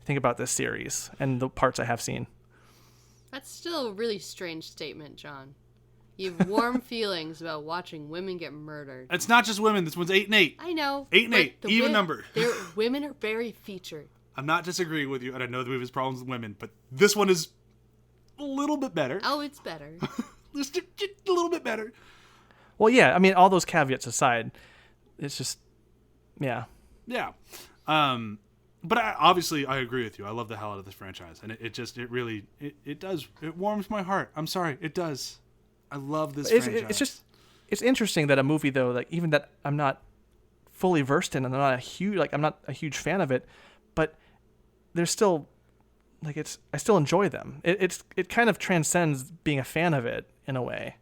think about this series and the parts I have seen. That's still a really strange statement, John. You have warm feelings about watching women get murdered. It's not just women. This one's 8 and 8. I know. 8 and 8, even number. Women are very featured. I'm not disagreeing with you, and I know the movie has problems with women, but this one is a little bit better. Oh, it's better. Just a little bit better. Well, yeah. I mean, all those caveats aside, it's just, yeah. Yeah. But obviously, I agree with you. I love the hell out of this franchise, and it really warms my heart. I'm sorry, it does. I love this franchise. It's interesting that a movie though, like even that I'm not fully versed in, and I'm not a huge fan of it, but there's still I still enjoy them. It kind of transcends being a fan of it in a way.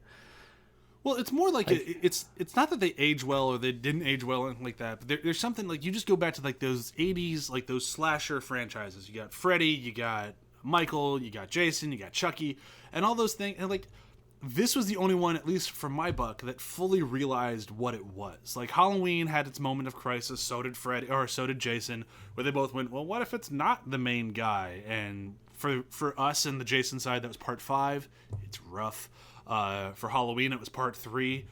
Well, it's more like it's not that they age well or they didn't age well or anything like that. But there's something like you just go back to like those 80s, like those slasher franchises. You got Freddy, you got Michael, you got Jason, you got Chucky, and all those things. And like this was the only one, at least for my buck, that fully realized what it was. Like Halloween had its moment of crisis. So did Freddy, or so did Jason, where they both went, well, what if it's not the main guy? And for us in the Jason side, that was part 5. It's rough. For Halloween, it was part 3.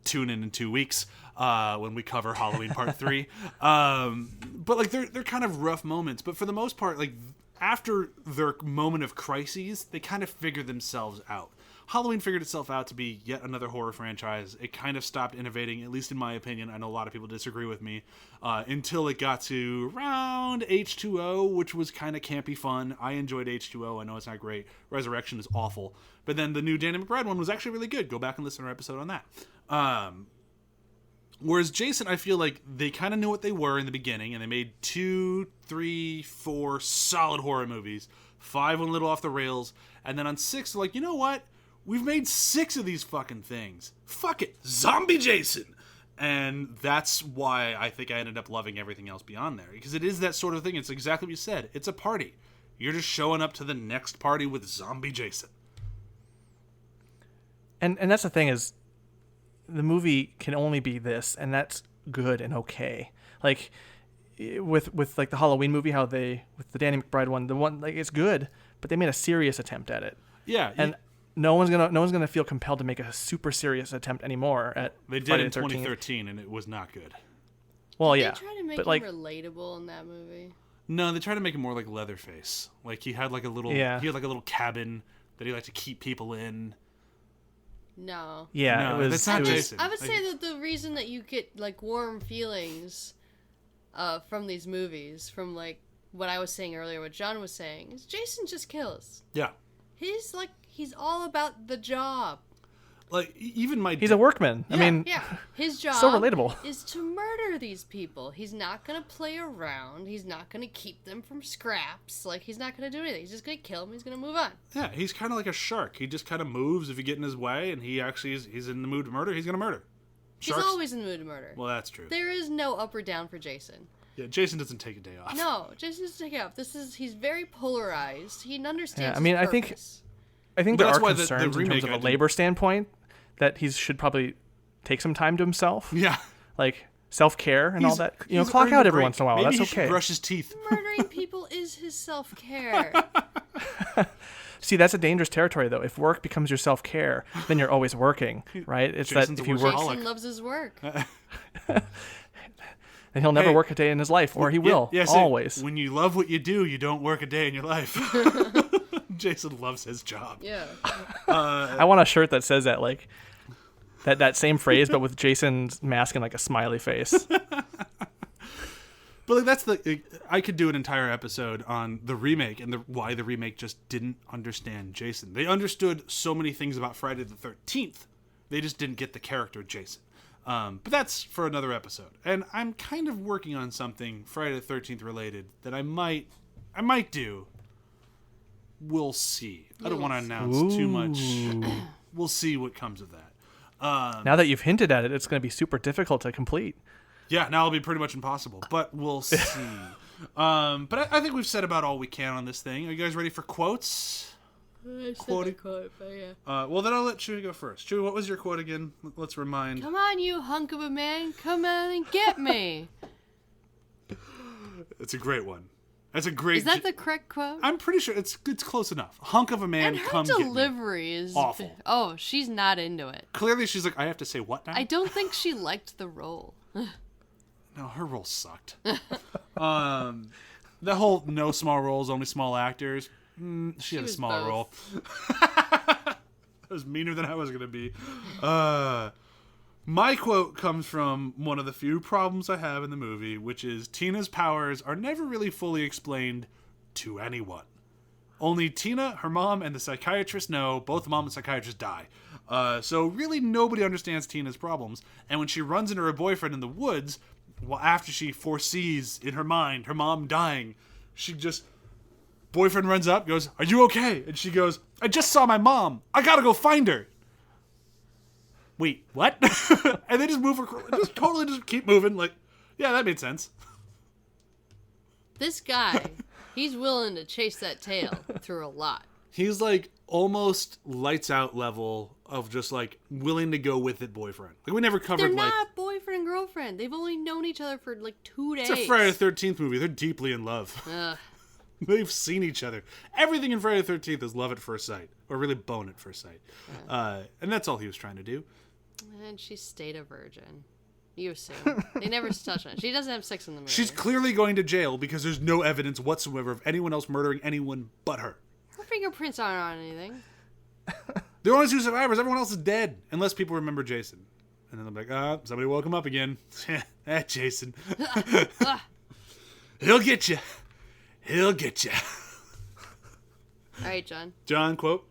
Tune in 2 weeks when we cover Halloween part 3. But like they're kind of rough moments. But for the most part, like after their moment of crises, they kind of figure themselves out. Halloween figured itself out to be yet another horror franchise. It kind of stopped innovating, at least in my opinion. I know a lot of people disagree with me, until it got to around H2O, which was kind of campy fun. I enjoyed H2O. I know it's not great. Resurrection is awful. But then the new Danny McBride one was actually really good. Go back and listen to our episode on that. Whereas Jason, I feel like they kind of knew what they were in the beginning, and they made 2, 3, 4 solid horror movies. 5 went a little off the rails. And then on 6, they're like, you know what? We've made 6 of these fucking things. Fuck it. Zombie Jason. And that's why I think I ended up loving everything else beyond there. Because it is that sort of thing. It's exactly what you said. It's a party. You're just showing up to the next party with Zombie Jason. And that's the thing is, the movie can only be this, and that's good and okay. Like with like the Halloween movie, how with the Danny McBride one, the one like it's good, but they made a serious attempt at it. Yeah. And no one's gonna feel compelled to make a super serious attempt anymore at they did Friday in the 13th. 2013, and it was not good. Well, Did yeah. they try to make but him like, relatable in that movie? No, they tried to make him more like Leatherface. Like he had like a little, Yeah. he had like a little cabin that he liked to keep people in. No. yeah, No, it was. that's not it was- Jason. I would say that the reason that you get like warm feelings from these movies, from like what I was saying earlier, what John was saying, is Jason just kills. Yeah. He's all about the job. Like even my He's a workman. I mean, Yeah, his job so relatable. is to murder these people. He's not gonna play around. He's not gonna keep them from scraps. Like he's not gonna do anything. He's just gonna kill them. He's gonna move on. Yeah, he's kind of like a shark. He just kind of moves if you get in his way, and he actually he's in the mood to murder. He's gonna murder. Sharks. He's always in the mood to murder. Well, that's true. There is no up or down for Jason. Yeah, Jason doesn't take a day off. No, Jason doesn't take it off. He's very polarized. He understands. Yeah, I mean, his I think purpose. there that's are why concerns in remake terms of I a didn't- labor standpoint that he should probably take some time to himself. Yeah. Like self-care and all that. He's Clock earned out a every break. once in a while. Maybe That's he should okay. brush his teeth. Murdering people is his self-care. See, that's a dangerous territory, though. If work becomes your self-care, then you're always working, right? It's Jason's that if a you work, workaholic. Jason loves his work. then he'll never Hey. work a day in his life, or he will, Yeah, always. when you love what you do, you don't work a day in your life. Jason loves his job. Yeah. I want a shirt that says that, like, that same phrase, but with Jason's mask and, like, a smiley face. But like, I could do an entire episode on the remake and why the remake just didn't understand Jason. They understood so many things about Friday the 13th. They just didn't get the character Jason. But that's for another episode. And I'm kind of working on something Friday the 13th related that I might do. We'll see. I don't want to announce too much. We'll see what comes of that. Now that you've hinted at it, it's going to be super difficult to complete. Yeah, now it'll be pretty much impossible, but we'll see. But I think we've said about all we can on this thing. Are you guys ready for quotes? I said Quote- the quote, but yeah. Well, then I'll let Chewie go first. Chewie, what was your quote again? Let's remind. Come on, you hunk of a man. Come on and get me. It's a great one. That's a great. Is that the correct quote? I'm pretty sure it's close enough. Hunk of a man, And her come get me. delivery is Awful. Oh, she's not into it. Clearly, she's like, I have to say what now? I don't think she liked the role. No, her role sucked. The whole no small roles, only small actors. She had a was small both. role. That was meaner than I was going to be. My quote comes from one of the few problems I have in the movie, which is Tina's powers are never really fully explained to anyone. Only Tina, her mom, and the psychiatrist know. Both the mom and psychiatrist die. So really nobody understands Tina's problems. And when she runs into her boyfriend in the woods, well, after she foresees in her mind her mom dying, she just... Boyfriend runs up, goes, "Are you okay?" And she goes, "I just saw my mom. I gotta go find her." Wait, what? And they just move her, just keep moving. Like, yeah, that made sense. This guy, he's willing to chase that tail through a lot. He's like almost lights out level of just like willing to go with it boyfriend. Like we never covered They're like not boyfriend and girlfriend. They've only known each other for like 2 days. it's a Friday the 13th movie. They're deeply in love. Ugh. They've seen each other. Everything in Friday the 13th is love at first sight, or really bone at first sight. And that's all he was trying to do. And she stayed a virgin. You assume. They never touch on it. She doesn't have sex in the movie. She's clearly going to jail because there's no evidence whatsoever of anyone else murdering anyone but her. Her fingerprints aren't on anything. The only two survivors, everyone else is dead, unless people remember Jason. And then they're like, somebody woke him up again. Jason. He'll get you. He'll get you. All right, John. John, quote.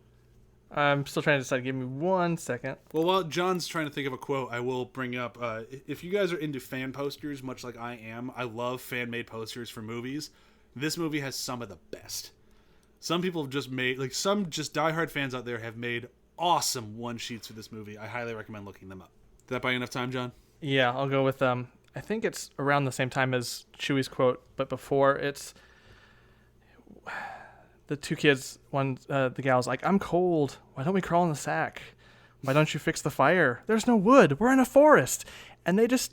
I'm still trying to decide. Give me 1 second. Well, while John's trying to think of a quote, I will bring up, if you guys are into fan posters, much like I am, I love fan-made posters for movies. This movie has some of the best. Some people have just made, like some just diehard fans out there have made awesome one-sheets for this movie. I highly recommend looking them up. Did that buy you enough time, John? Yeah, I'll go with I think it's around the same time as Chewie's quote, but before it's the two kids. One, the gal's like, "I'm cold. Why don't we crawl in the sack? Why don't you fix the fire? There's no wood. We're in a forest." And they just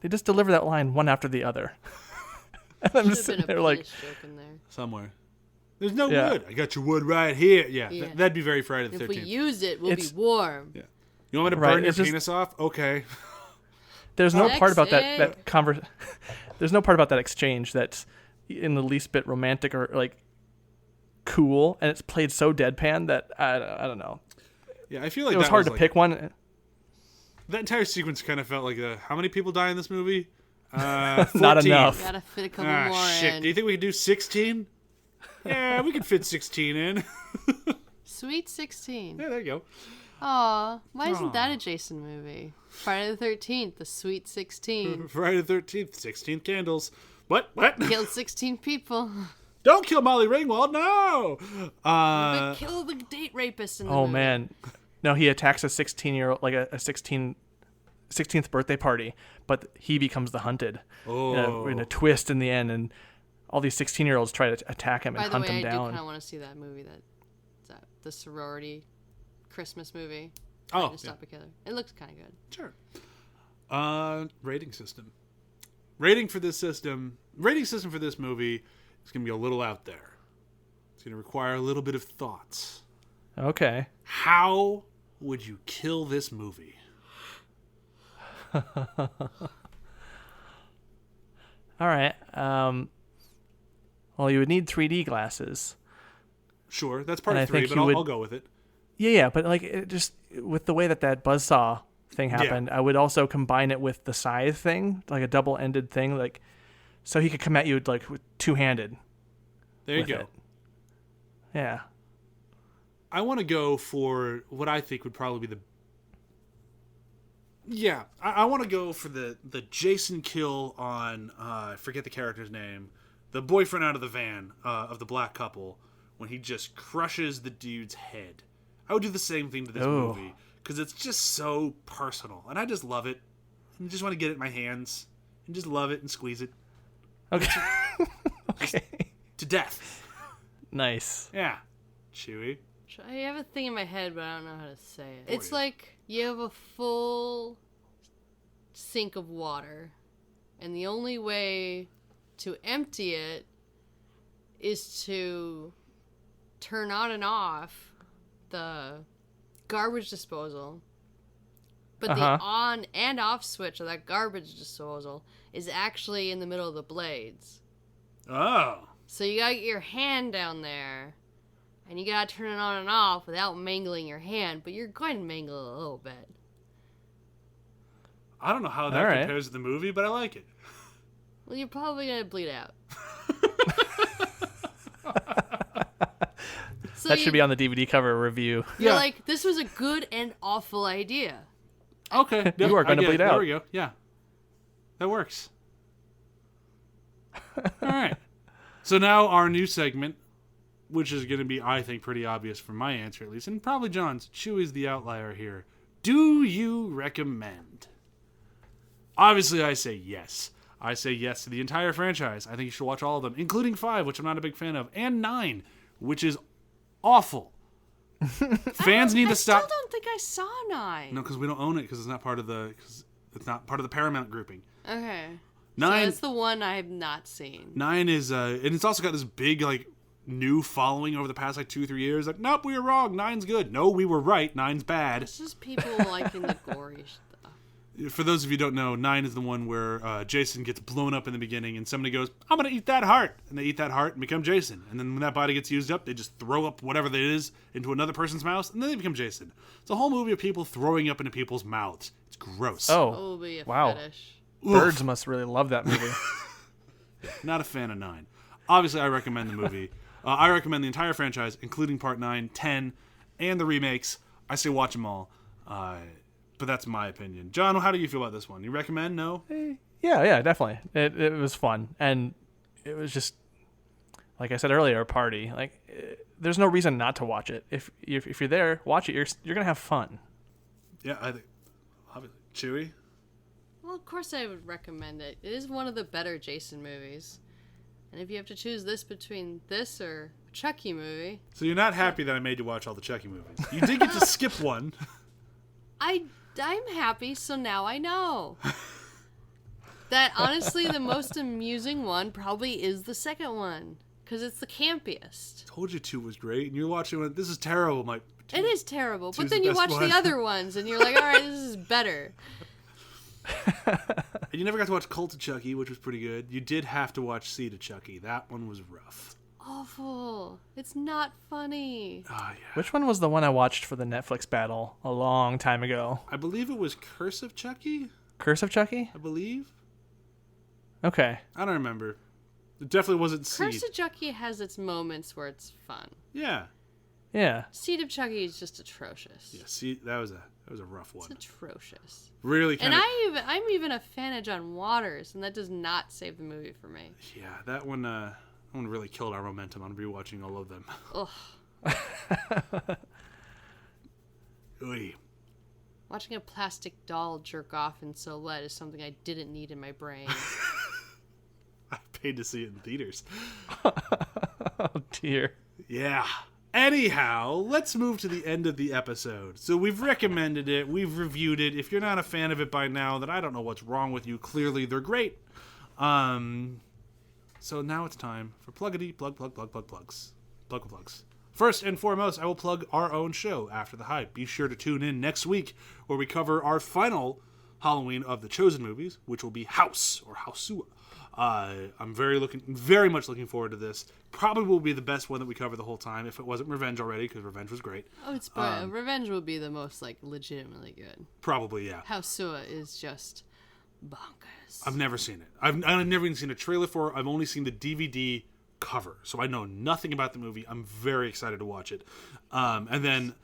deliver that line one after the other. And I'm just Should've sitting been a there like, penis joke in there. Somewhere. There's no Yeah. wood. I got your wood right here. Yeah, Yeah. that'd be very Friday the If 13th. we use it, we'll It's- be warm. Yeah. You want me to Right, burn your it's just- penis off? Okay. there's no part about Sexy. there's no part about that exchange that's in the least bit romantic or like cool, and it's played so deadpan that I don't know. Yeah, I feel like It was that hard to like, pick one. That entire sequence kind of felt like how many people die in this movie? 14. Not enough. Gotta fit a couple more Shit. in. Do you think we could do 16? Yeah, we could fit 16 in. Sweet 16. Yeah, there you go. Aw, why isn't Aw. that a Jason movie? Friday the 13th, the Sweet 16. Friday the 13th, 16 candles. What? Killed 16 people. Don't kill Molly Ringwald, no! But kill the date rapist in the Oh movie. man, no, he attacks a 16-year-old, like a 16 16th birthday party, but he becomes the hunted. Oh. In a twist in the end, and all these 16-year-olds try to attack him and By the hunt way, him I do down. kind of want to see that movie, that the sorority Christmas movie. Oh, Trying to Stop a Killer. It looks kind of good. Sure. Rating system. Rating system for this movie is going to be a little out there. It's going to require a little bit of thoughts. Okay. How would you kill this movie? All right. Well, you would need 3D glasses. Sure, that's part And of I 3, think but you I'll would- I'll go with it. Yeah, but like it just with the way that buzzsaw thing happened, I would also combine it with the scythe thing, like a double-ended thing, like so he could come at you like with two-handed. There you with go. it. Yeah. I want to go for what I think would probably be the... Yeah, I want to go for the Jason kill on, I forget the character's name, the boyfriend out of the van of the black couple, when he just crushes the dude's head. I would do the same thing to this movie, because it's just so personal, and I just love it. I just want to get it in my hands, and just love it and squeeze it. Okay. Okay. To death. Nice. Yeah. Chewie. I have a thing in my head, but I don't know how to say it. Oh, It's yeah. like you have a full sink of water, and the only way to empty it is to turn on and off the garbage disposal. But the on and off switch of that garbage disposal is actually in the middle of the blades. Oh. So you gotta get your hand down there, and you gotta turn it on and off without mangling your hand, but you're going to mangle it a little bit. I don't know how that All right. compares to the movie, but I like it. Well, you're probably gonna bleed out. So That should be on the DVD cover review. You're Yeah. like, this was a good and awful idea. Okay. Yep, You are I gonna get it. bleed There out. we go. Yeah. That works. All right. So now our new segment, which is going to be, I think, pretty obvious from my answer at least, and probably John's. Chewie's the outlier here. Do you recommend? Obviously, I say yes. I say yes to the entire franchise. I think you should watch all of them, including 5, which I'm not a big fan of, and 9, which is awful. Fans need to stop. I still don't think I saw 9. No, because we don't own it because it's not part of the. Cause it's not part of the Paramount grouping. Okay. 9. So that's the one I have not seen. 9 is and it's also got this big like new following over the past like 2-3 years. Like, nope, we were wrong. 9's good. No, we were right. 9's bad. It's just people liking the gory stuff. For those of you who don't know, 9 is the one where Jason gets blown up in the beginning, and somebody goes, "I'm gonna eat that heart," and they eat that heart and become Jason. And then when that body gets used up, they just throw up whatever that is into another person's mouth, and then they become Jason. It's a whole movie of people throwing up into people's mouths. It's gross. It Oh, will be a wow. fetish. Birds must really love that movie. Not a fan of 9. Obviously, I recommend the movie. I recommend the entire franchise, including Part 9, 10, and the remakes. I say watch them all. But that's my opinion. John, how do you feel about this one? You recommend? No? Yeah, definitely. It was fun, and it was just like I said earlier, a party. Like, there's no reason not to watch it. If you're there, watch it. You're gonna have fun. Yeah, I think. Chewie? Well, of course I would recommend it. It is one of the better Jason movies. And if you have to choose this between this or a Chucky movie, So you're not happy that I made you watch all the Chucky movies. You did get to skip one. I'm happy, so now I know. That honestly, the most amusing one probably is the second one. Because it's the campiest. Told you 2 was great, and you're watching one. This is terrible. I'm like, It is terrible. But two's then the you best watch one. the other ones and you're like, alright, this is better. And you never got to watch Cult of Chucky, which was pretty good. You did have to watch Seed of Chucky. That one was rough. Awful. It's not funny. Oh, yeah. Which one was the one I watched for the Netflix battle a long time ago? I believe it was Curse of Chucky, Curse of Chucky? I believe. Okay. I don't remember. It definitely wasn't Seed. Curse of Chucky has its moments where it's fun. Yeah. Yeah. Seed of Chucky is just atrocious. Yeah, see, that was a rough It's one. atrocious. Really kind And of. I'm even a fan of John Waters, and that does not save the movie for me. Yeah, that one really killed our momentum on rewatching all of them. Ugh. Oy. Watching a plastic doll jerk off in silhouette is something I didn't need in my brain. I paid to see it in theaters. Oh, dear. Yeah. Anyhow, let's move to the end of the episode. So we've recommended it, we've reviewed it. If you're not a fan of it by now, then I don't know what's wrong with you. Clearly, they're great. So now it's time for pluggity plugs. First and foremost, I will plug our own show, After the Hype. Be sure to tune in next week, where we cover our final Halloween of the Chosen movies, which will be House, or Housua. I'm very much looking forward to this. Probably will be the best one that we cover the whole time, if it wasn't Revenge already, because Revenge was great. Oh, it's Revenge will be the most legitimately good. Probably, yeah. Housua is just bonkers. I've never seen it. I've never even seen a trailer for it. I've only seen the DVD cover, so I know nothing about the movie. I'm very excited to watch it. And then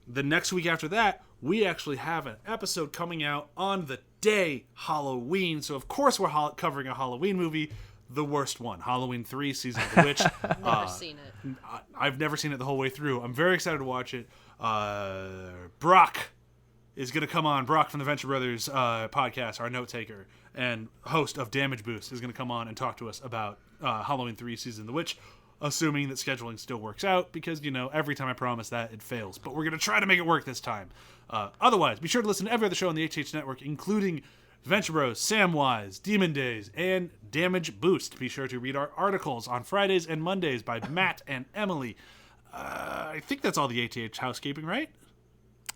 the next week after that, we actually have an episode coming out on the day Halloween. So of course we're covering a Halloween movie, the worst one, Halloween 3, Season of the Witch. Never seen it. I've never seen it the whole way through. I'm very excited to watch it. Brock is going to come on. Brock from the Venture Brothers podcast, our note taker and host of Damage Boost, is going to come on and talk to us about Halloween 3, Season of the Witch, assuming that scheduling still works out, because, every time I promise that, it fails. But we're going to try to make it work this time. Otherwise, be sure to listen to every other show on the HH Network, including Venture Bros, Samwise, Demon Days, and Damage Boost. Be sure to read our articles on Fridays and Mondays by Matt and Emily. I think that's all the ATH housekeeping, right?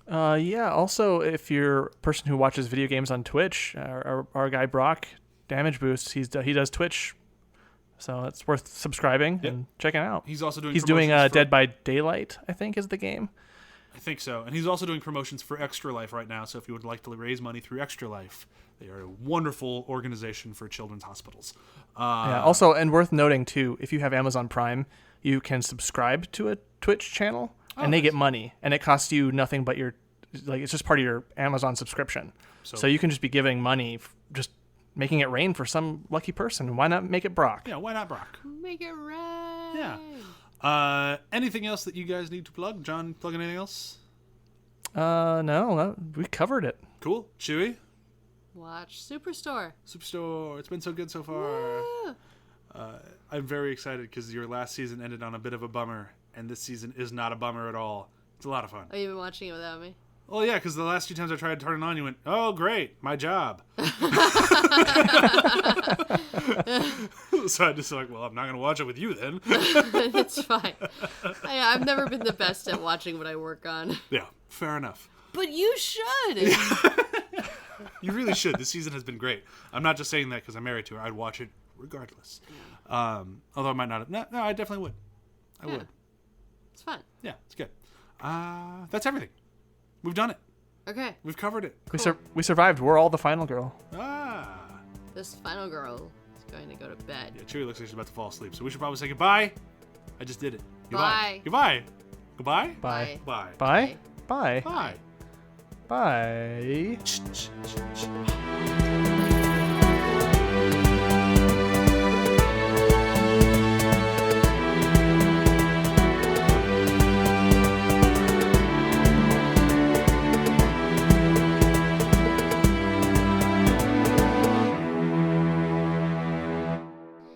Yeah, also, if you're a person who watches video games on Twitch, our guy Brock, Damage Boost, he does Twitch, so it's worth subscribing and checking out. He's also doing Dead by Daylight, I think, is the game. I think so. And he's also doing promotions for Extra Life right now, so if you would like to raise money through Extra Life, they are a wonderful organization for children's hospitals. Yeah, also, and worth noting, too, if you have Amazon Prime, you can subscribe to a Twitch channel, and they get money, and it costs you nothing but it's just part of your Amazon subscription. So you can just be giving money, just making it rain for some lucky person. Why not make it Brock? Yeah, why not Brock? Make it rain. Yeah. Anything else that you guys need to plug? John, plugging anything else? No, we covered it. Cool. Chewie? Watch Superstore. It's been so good so far. I'm very excited because your last season ended on a bit of a bummer, and this season is not a bummer at all. It's a lot of fun. Oh, you've been watching it without me? Well, yeah, because the last few times I tried to turn it on, you went, "Oh, great, my job." So I just well, I'm not going to watch it with you then. It's fine. I've never been the best at watching what I work on. Yeah, fair enough. But you should. You really should. This season has been great. I'm not just saying that because I'm married to her. I'd watch it regardless. Although I might not have. No, I definitely would. I would. It's fun. Yeah, it's good. That's everything. We've done it. Okay. We've covered it. Cool. We survived. We're all the final girl. This final girl is going to go to bed. Yeah, Chewie looks like she's about to fall asleep, so we should probably say goodbye. I just did it. Bye. Goodbye. Goodbye. Bye. Bye. Bye. Bye. Bye. Bye.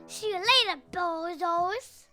See you later, bozos.